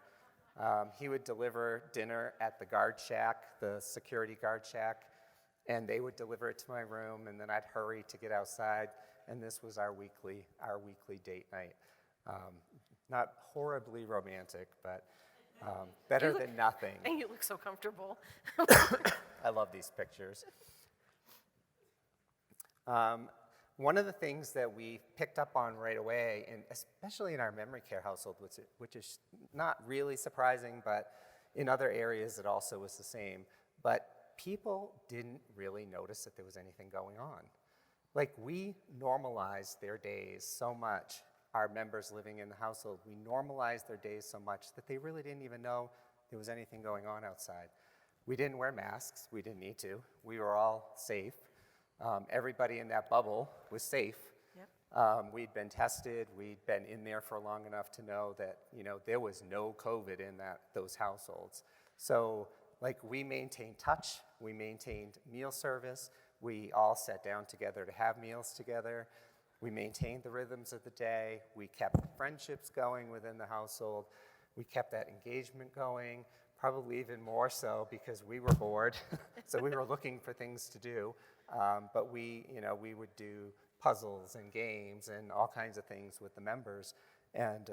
He would deliver dinner at the guard shack, the security guard shack, and they would deliver it to my room, and then I'd hurry to get outside, and this was our weekly date night. Not horribly romantic, but better than nothing. And you look so comfortable. I love these pictures. One of the things that we picked up on right away, and especially in our memory care household, which is not really surprising, but in other areas it also was the same, but people didn't really notice that there was anything going on. Like, we normalized their days so much, our members living in the household, we normalized their days so much that they really didn't even know there was anything going on outside. We didn't wear masks, we didn't need to, we were all safe. Everybody in that bubble was safe. Yep. We'd been tested, we'd been in there for long enough to know that there was no COVID in those households. So we maintained touch, we maintained meal service, we all sat down together to have meals together, we maintained the rhythms of the day, we kept friendships going within the household, we kept that engagement going, probably even more so because we were bored, so we were looking for things to do. But we would do puzzles and games and all kinds of things with the members. And,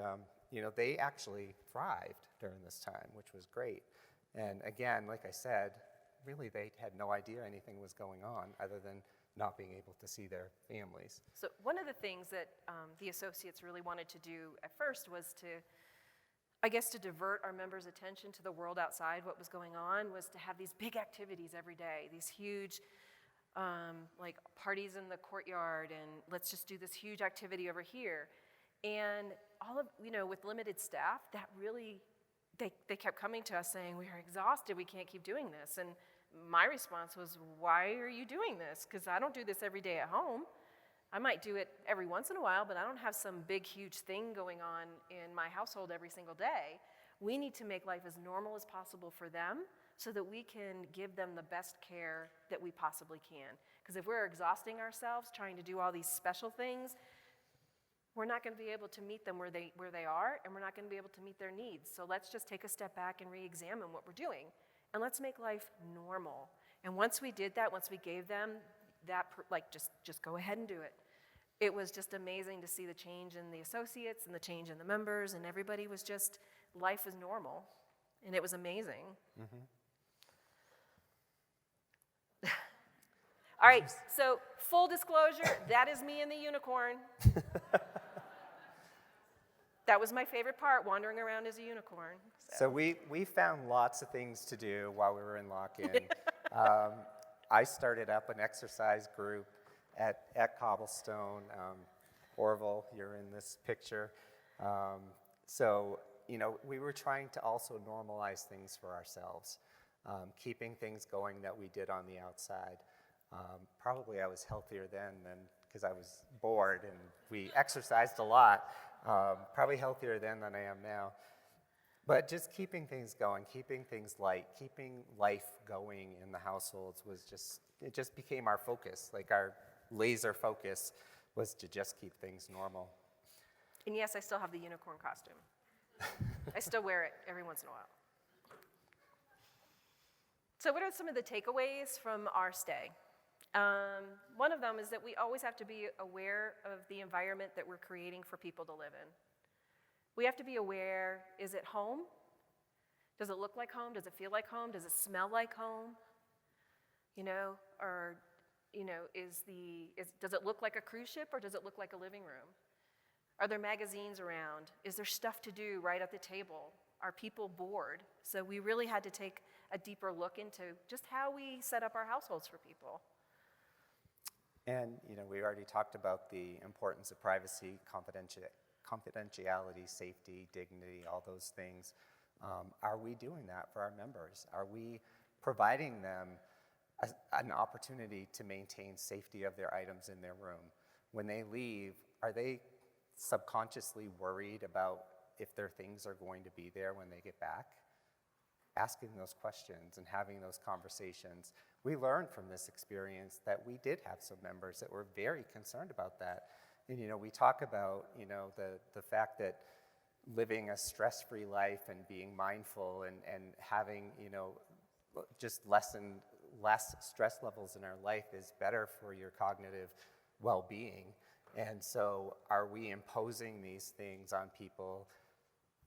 they actually thrived during this time, which was great. And again, like I said, really they had no idea anything was going on other than not being able to see their families. So one of the things that the associates really wanted to do at first was to divert our members' attention to the world outside, what was going on, was to have these big activities every day, these huge parties in the courtyard, and let's just do this huge activity over here. And all of, with limited staff, that really, they kept coming to us saying, we are exhausted, we can't keep doing this. And my response was, why are you doing this? Because I don't do this every day at home. I might do it every once in a while, but I don't have some big, huge thing going on in my household every single day. We need to make life as normal as possible for them so that we can give them the best care that we possibly can. Because if we're exhausting ourselves trying to do all these special things, we're not going to be able to meet them where they are, and we're not going to be able to meet their needs. So let's just take a step back and re-examine what we're doing. and let's make life normal. And once we did that, once we gave them that, just go ahead and do it. It was just amazing to see the change in the associates and the change in the members, and everybody was just, life is normal, and it was amazing. Mm-hmm. All right, so full disclosure, that is me and the unicorn. That was my favorite part, wandering around as a unicorn. So we found lots of things to do while we were in lock-in. I started up an exercise group at Cobblestone. Orville, you're in this picture. So, we were trying to also normalize things for ourselves, keeping things going that we did on the outside. Probably I was healthier then because I was bored and we exercised a lot. Probably healthier then than I am now. But just keeping things going, keeping things light, keeping life going in the households it just became our focus. Like our laser focus was to just keep things normal. And yes, I still have the unicorn costume. I still wear it every once in a while. So what are some of the takeaways from our stay? One of them is that we always have to be aware of the environment that we're creating for people to live in. We have to be aware, is it home? Does it look like home? Does it feel like home? Does it smell like home? Does it look like a cruise ship or does it look like a living room? Are there magazines around? Is there stuff to do right at the table? Are people bored? So we really had to take a deeper look into just how we set up our households for people. And, we already talked about the importance of privacy, confidentiality, safety, dignity, all those things. Are we doing that for our members? Are we providing them an opportunity to maintain safety of their items in their room? When they leave, are they subconsciously worried about if their things are going to be there when they get back? Asking those questions and having those conversations. We learned from this experience that we did have some members that were very concerned about that. And, we talk about, the fact that living a stress-free life and being mindful and having, just less stress levels in our life is better for your cognitive well-being. And so are we imposing these things on people,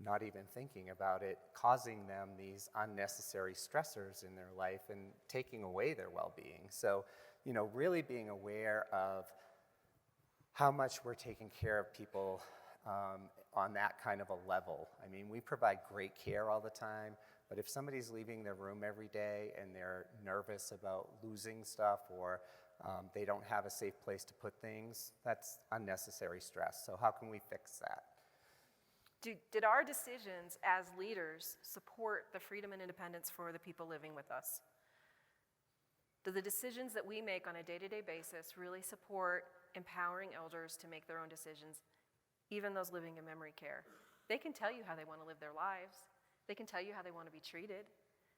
not even thinking about it, causing them these unnecessary stressors in their life and taking away their well-being? So, really being aware of how much we're taking care of people on that kind of a level. I mean, we provide great care all the time, but if somebody's leaving their room every day and they're nervous about losing stuff or they don't have a safe place to put things, that's unnecessary stress. So how can we fix that? Did our decisions as leaders support the freedom and independence for the people living with us? Do the decisions that we make on a day-to-day basis really support empowering elders to make their own decisions, even those living in memory care? They can tell you how they want to live their lives. They can tell you how they want to be treated.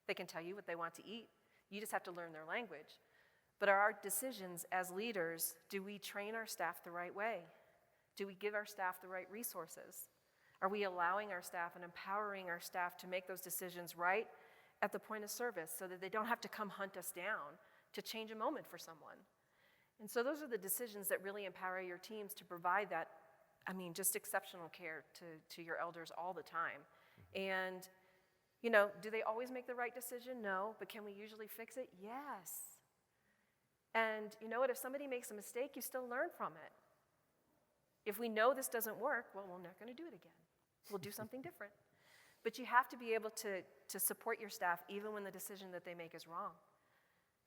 They can tell you what they want to eat. You just have to learn their language. But are our decisions as leaders, do we train our staff the right way? Do we give our staff the right resources? Are we allowing our staff and empowering our staff to make those decisions right at the point of service so that they don't have to come hunt us down to change a moment for someone? And so those are the decisions that really empower your teams to provide that, just exceptional care to your elders all the time. And, do they always make the right decision? No, but can we usually fix it? Yes. And you know what, if somebody makes a mistake, you still learn from it. If we know this doesn't work, well, we're not going to do it again. We'll do something different. But you have to be able to support your staff even when the decision that they make is wrong,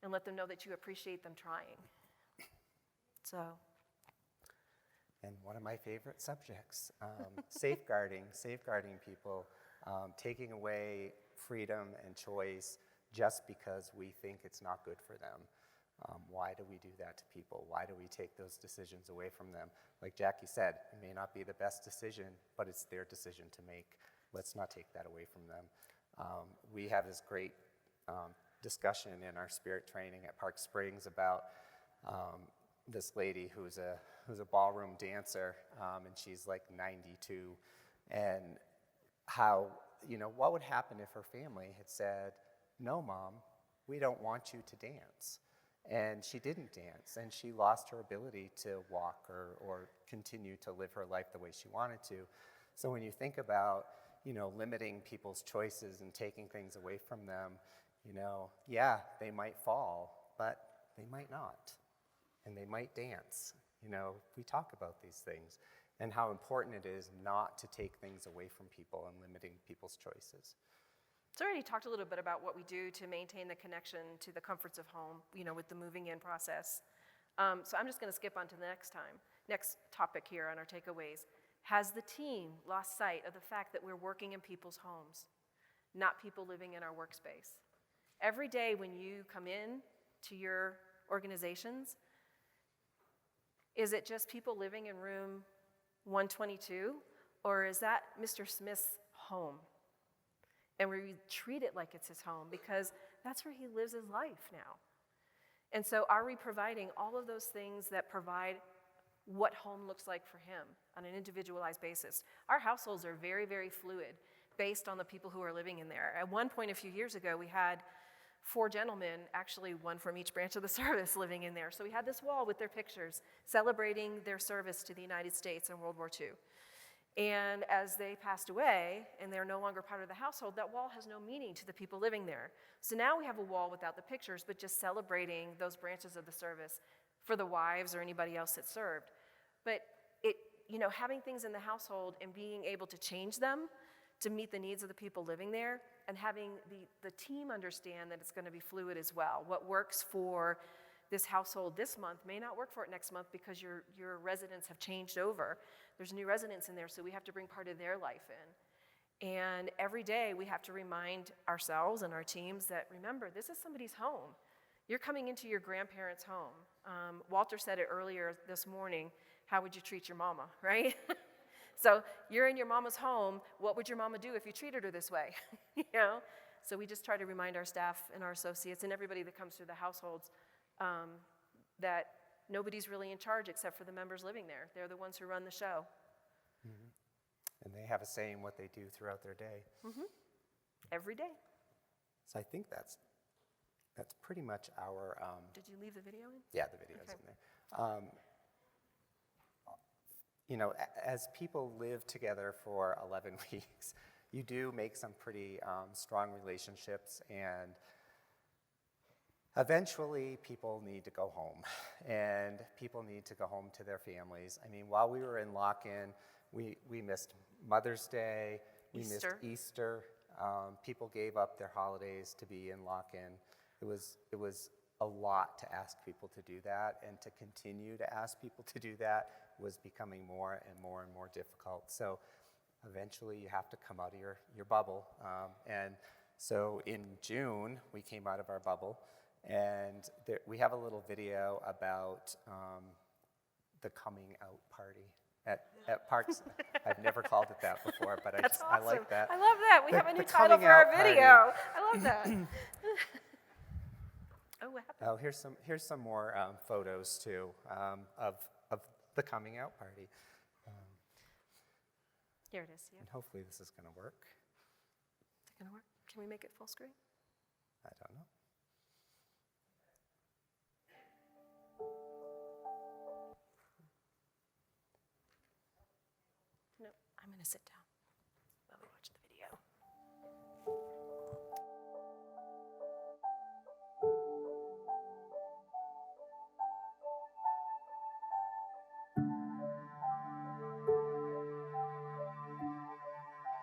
and let them know that you appreciate them trying. So. And one of my favorite subjects, safeguarding people, taking away freedom and choice just because we think it's not good for them. Why do we do that to people? Why do we take those decisions away from them? Like Jackie said, it may not be the best decision, but it's their decision to make. Let's not take that away from them. We have this great discussion in our spirit training at Park Springs about this lady who's a ballroom dancer, and she's like 92, and how, what would happen if her family had said, no, Mom, we don't want you to dance. And she didn't dance, and she lost her ability to walk or continue to live her life the way she wanted to. So when you think about, limiting people's choices and taking things away from them, yeah, they might fall, but they might not. And they might dance. We talk about these things and how important it is not to take things away from people and limiting people's choices. So I already talked a little bit about what we do to maintain the connection to the comforts of home, with the moving in process. So I'm just going to skip on to the next topic here on our takeaways. Has the team lost sight of the fact that we're working in people's homes, not people living in our workspace? Every day when you come in to your organizations, is it just people living in room 122, or is that Mr. Smith's home? And we treat it like it's his home because that's where he lives his life now. And so are we providing all of those things that provide what home looks like for him on an individualized basis? Our households are very, very fluid based on the people who are living in there. At one point a few years ago, we had 4 gentlemen, actually one from each branch of the service, living in there. So we had this wall with their pictures celebrating their service to the United States in World War II. And as they passed away and they're no longer part of the household, that wall has no meaning to the people living there. So now we have a wall without the pictures, but just celebrating those branches of the service for the wives or anybody else that served. But having things in the household and being able to change them to meet the needs of the people living there, and having the team understand that it's going to be fluid as well. What works for this household this month may not work for it next month because your residents have changed over. There's new residents in there, so we have to bring part of their life in. And every day we have to remind ourselves and our teams that, remember, this is somebody's home. You're coming into your grandparents' home. Walter said it earlier this morning, how would you treat your mama, right? So you're in your mama's home. What would your mama do if you treated her this way? So we just try to remind our staff and our associates and everybody that comes through the households that nobody's really in charge except for the members living there. They're the ones who run the show. Mm-hmm. And they have a say in what they do throughout their day. Mm-hmm. Every day. So I think that's pretty much our... Did you leave the video in? Yeah, the video's in there. As people live together for 11 weeks, you do make some pretty strong relationships, and eventually people need to go home, and people need to go home to their families. I mean, while we were in lock-in, we missed Mother's Day, we missed Easter. People gave up their holidays to be in lock-in. It was a lot to ask people to do that, and to continue to ask people to do that was becoming more and more and more difficult. So eventually you have to come out of your bubble. And so in June, we came out of our bubble, and we have a little video about the coming out party at Parks. I've never called it that before, but Awesome. I like that. I love that. We have a new title for our video. I love that. Oh, what happened? Oh, here's some more photos too of the coming out party. Here it is. Yeah. And hopefully this is going to work. Is it going to work? Can we make it full screen? I don't know. No, I'm going to sit down while we watch the video.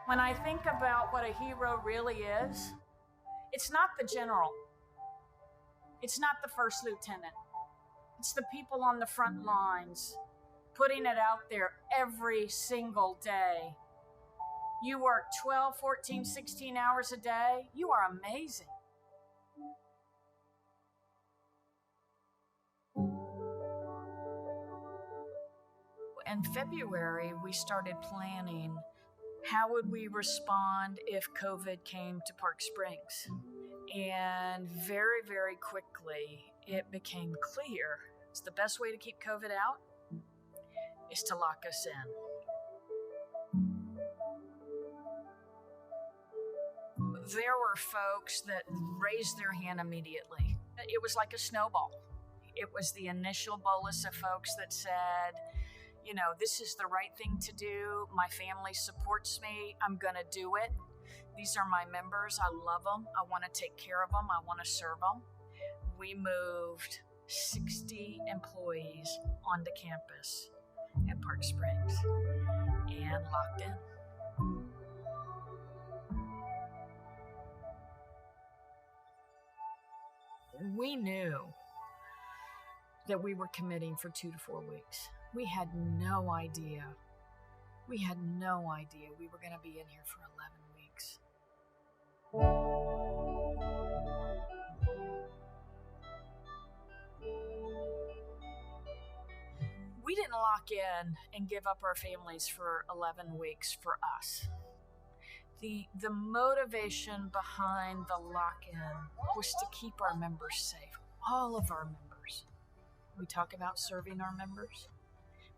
When I think about what a hero really is, it's not the general. It's not the first lieutenant. It's the people on the front lines, putting it out there every single day. You work 12, 14, 16 hours a day. You are amazing. In February, we started planning how would we respond if COVID came to Park Springs. And very, very quickly, it became clear it's the best way to keep COVID out is to lock us in. There were folks that raised their hand immediately. It was like a snowball. It was the initial bolus of folks that said, you know, this is the right thing to do. My family supports me. I'm going to do it. These are my members. I love them. I want to take care of them. I want to serve them. We moved 60 employees onto campus at Park Springs and locked in. We knew that we were committing for 2 to 4 weeks. We had no idea. We had no idea we were going to be in here for 11 weeks. We didn't lock in and give up our families for 11 weeks for us. The motivation behind the lock-in was to keep our members safe, all of our members. We talk about serving our members,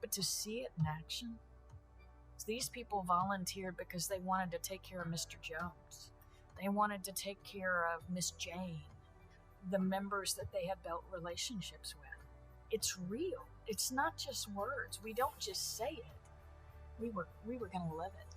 but to see it in action, these people volunteered because they wanted to take care of Mr. Jones. They wanted to take care of Miss Jane, the members that they had built relationships with. It's real. It's not just words. We don't just say it. We were going to live it.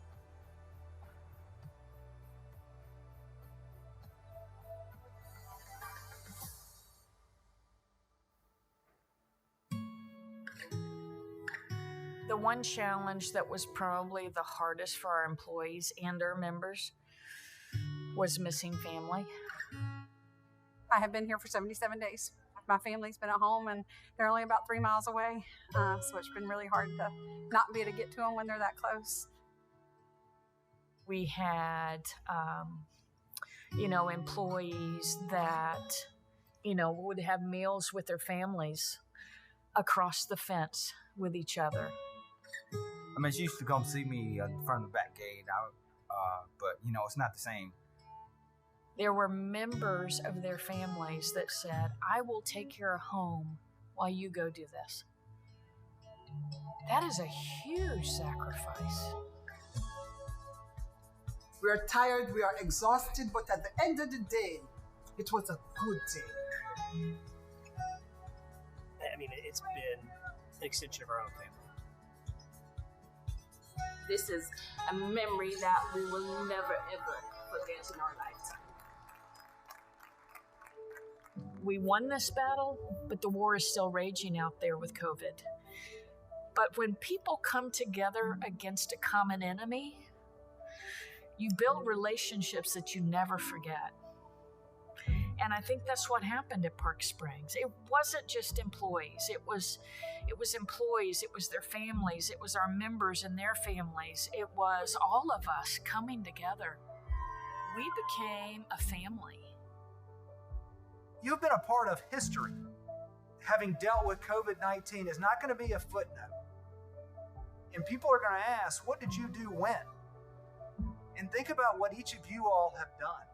The one challenge that was probably the hardest for our employees and our members was missing family. I have been here for 77 days. My family's been at home and they're only about 3 miles away. So it's been really hard to not be able to get to them when they're that close. We had, employees that, would have meals with their families across the fence with each other. I mean, she used to come see me from the back gate, but, it's not the same. There were members of their families that said, I will take care of home while you go do this. That is a huge sacrifice. We are tired, we are exhausted, but at the end of the day, it was a good day. I mean, it's been an extension of our own family. This is a memory that we will never, ever forget in our lifetime. We won this battle, but the war is still raging out there with COVID. But when people come together against a common enemy, you build relationships that you never forget. And I think that's what happened at Park Springs. It wasn't just employees. It was employees, it was their families, it was our members and their families. It was all of us coming together. We became a family. You've been a part of history. Having dealt with COVID-19 is not going to be a footnote. And people are going to ask, what did you do when? And think about what each of you all have done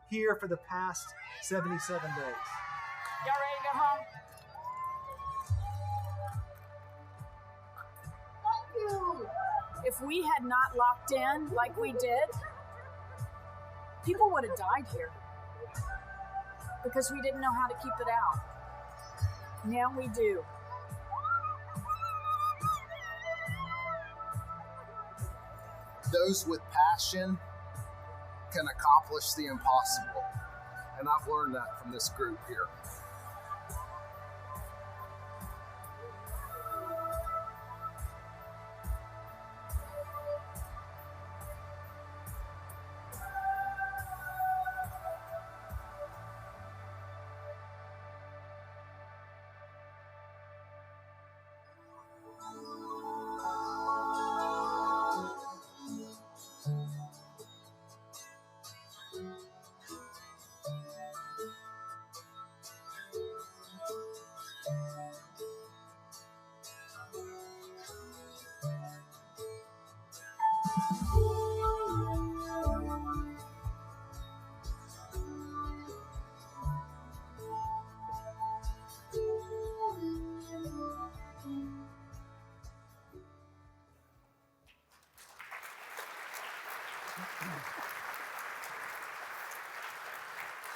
here for the past 77 days. Y'all ready to go home? Thank you. If we had not locked in like we did, people would have died here because we didn't know how to keep it out. Now we do. Those with passion can accomplish the impossible. And I've learned that from this group here.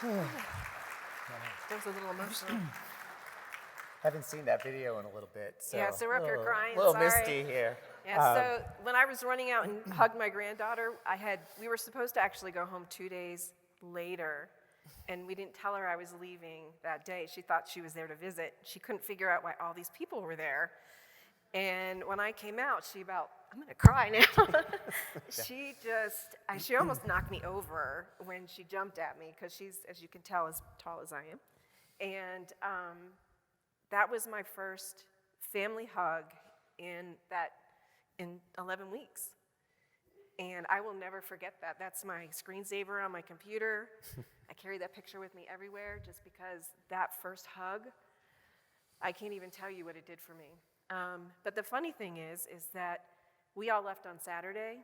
That was a little emotional. Haven't seen that video in a little bit, so Yeah, so we're up here crying. A little sorry. misty here. Yeah, so when I was running out and hugged my granddaughter, we were supposed to actually go home 2 days later, and we didn't tell her I was leaving that day. She thought she was there to visit. She couldn't figure out why all these people were there. And when I came out, I'm gonna cry now. She almost knocked me over when she jumped at me, because she's, as you can tell, as tall as I am. And that was my first family hug in 11 weeks. And I will never forget that. That's my screensaver on my computer. I carry that picture with me everywhere, just because that first hug, I can't even tell you what it did for me. But the funny thing is that we all left on Saturday,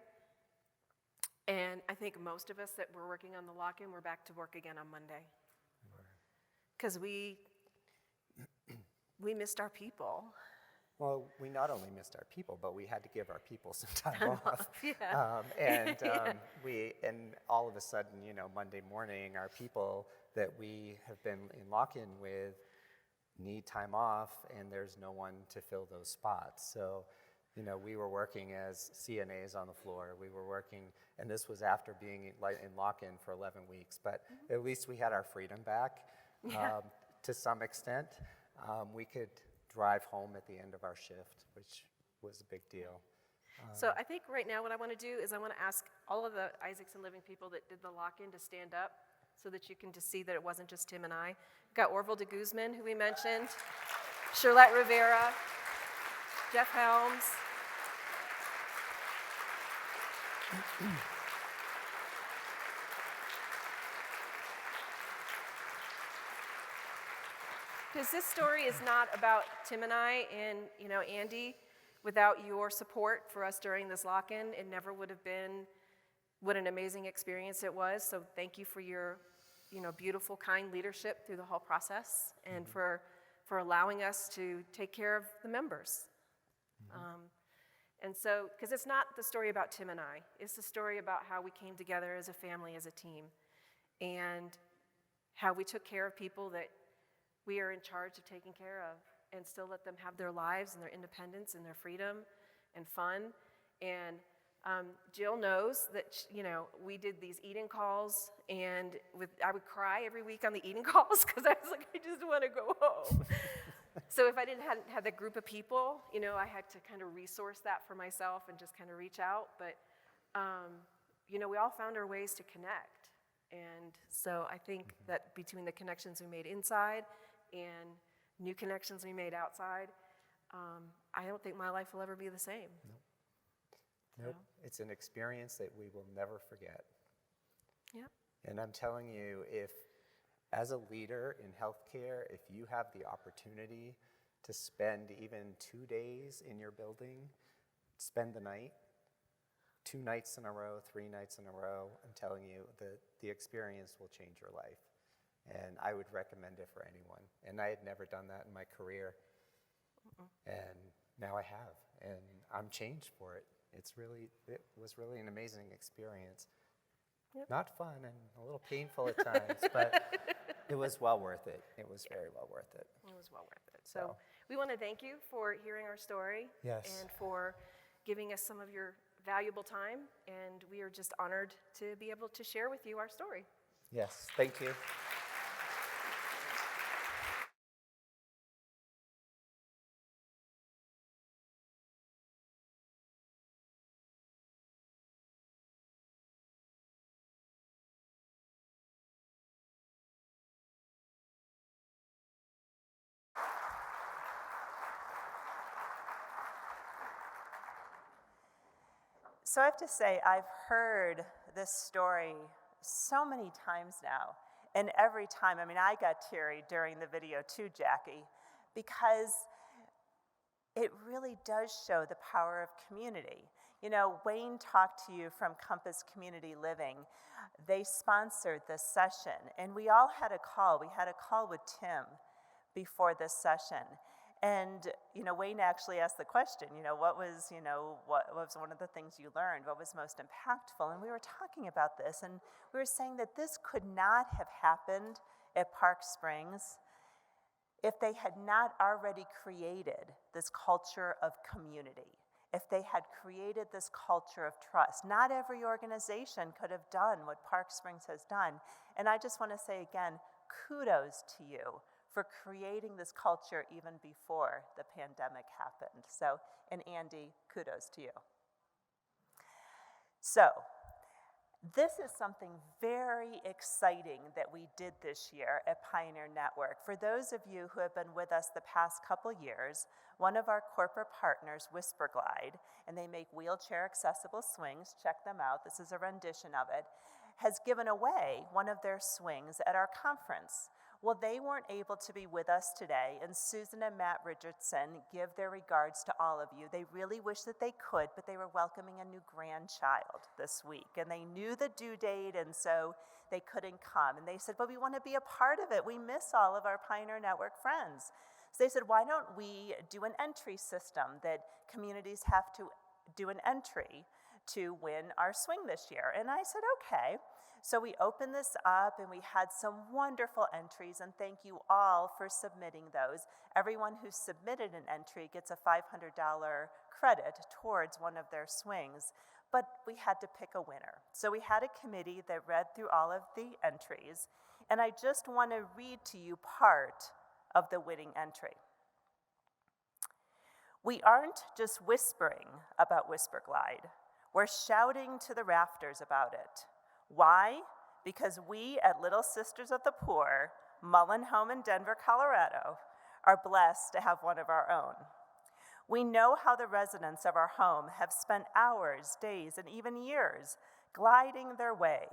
and I think most of us that were working on the lock-in were back to work again on Monday. Because we missed our people. Well, we not only missed our people, but we had to give our people some time off. Yeah. And all of a sudden, Monday morning, our people that we have been in lock-in with need time off, and there's no one to fill those spots. So, we were working as CNAs on the floor. We were working, and this was after being in lock-in for 11 weeks, but at least we had our freedom back to some extent. We could drive home at the end of our shift, which was a big deal. So I think right now what I want to do is I want to ask all of the Isakson Living people that did the lock-in to stand up, so that you can just see that it wasn't just Tim and I. We've got Orville de Guzman, who we mentioned, Charlotte Rivera, Jeff Helms. Because this story is not about Tim and I and Andy. Without your support for us during this lock-in, it never would have been what an amazing experience it was. So thank you for your beautiful, kind leadership through the whole process, and for allowing us to take care of the members. And so, because it's not the story about Tim and I, it's the story about how we came together as a family, as a team, and how we took care of people that we are in charge of taking care of, and still let them have their lives and their independence and their freedom and fun. And Jill knows that, we did these eating calls, and I would cry every week on the eating calls, because I was like, I just want to go home. So if I hadn't had that group of people, I had to kind of resource that for myself and just kind of reach out. But, we all found our ways to connect. And so I think that between the connections we made inside and new connections we made outside, I don't think my life will ever be the same. Nope. It's an experience that we will never forget. Yeah. And I'm telling you, if as a leader in healthcare, if you have the opportunity to spend even 2 days in your building, spend the night, 2 nights in a row, 3 nights in a row, I'm telling you, the experience will change your life. And I would recommend it for anyone. And I had never done that in my career. And now I have, and I'm changed for it. It was really an amazing experience. Yep. Not fun and a little painful at times, but it was well worth it. It was very well worth it. It was well worth it. So we want to thank you for hearing our story. Yes. And for giving us some of your valuable time. And we are just honored to be able to share with you our story. Yes, thank you. So I have to say, I've heard this story so many times now. And every time, I got teary during the video too, Jackie, because it really does show the power of community. Wayne talked to you from Compass Community Living. They sponsored this session, and we all had a call. We had a call with Tim before this session. And, Wayne actually asked the question, what was one of the things you learned? What was most impactful? And we were talking about this, and we were saying that this could not have happened at Park Springs if they had not already created this culture of community, if they had created this culture of trust. Not every organization could have done what Park Springs has done. And I just want to say again, kudos to you for creating this culture even before the pandemic happened. So, and Andy, kudos to you. So, this is something very exciting that we did this year at Pioneer Network. For those of you who have been with us the past couple years, one of our corporate partners, Whisper Glide, and they make wheelchair accessible swings, check them out, this is a rendition of it, has given away one of their swings at our conference. Well, they weren't able to be with us today, and Susan and Matt Richardson give their regards to all of you. They really wish that they could, but they were welcoming a new grandchild this week, and they knew the due date, and so they couldn't come. And they said, but we want to be a part of it. We miss all of our Pioneer Network friends. So they said, why don't we do an entry system that communities have to do an entry to win our swing this year? And I said, okay. So we opened this up, and we had some wonderful entries, and thank you all for submitting those. Everyone who submitted an entry gets a $500 credit towards one of their swings, but we had to pick a winner. So we had a committee that read through all of the entries, and I just want to read to you part of the winning entry. We aren't just whispering about Whisper Glide. We're shouting to the rafters about it. Why? Because we at Little Sisters of the Poor, Mullen Home in Denver, Colorado, are blessed to have one of our own. We know how the residents of our home have spent hours, days, and even years gliding their way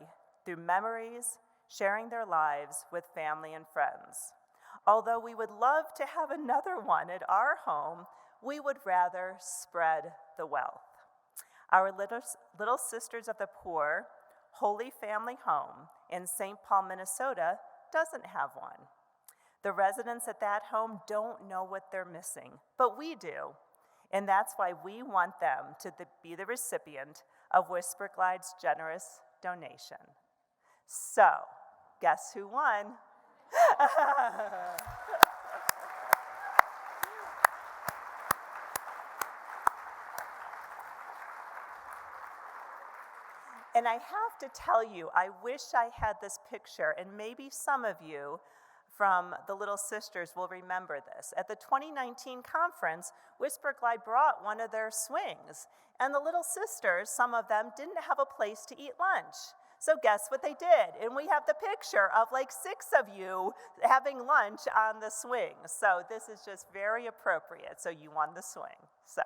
through memories, sharing their lives with family and friends. Although we would love to have another one at our home, we would rather spread the wealth. Our Little Sisters of the Poor Holy Family Home in St. Paul, Minnesota doesn't have one. The residents at that home don't know what they're missing, but we do. And that's why we want them to be the recipient of Whisper Glide's generous donation. So, guess who won? And I have to tell you, I wish I had this picture, and maybe some of you from the Little Sisters will remember this. At the 2019 conference, Whisper Glide brought one of their swings, and the Little Sisters, some of them, didn't have a place to eat lunch. So guess what they did? And we have the picture of like 6 of you having lunch on the swing. So this is just very appropriate. So you won the swing. So.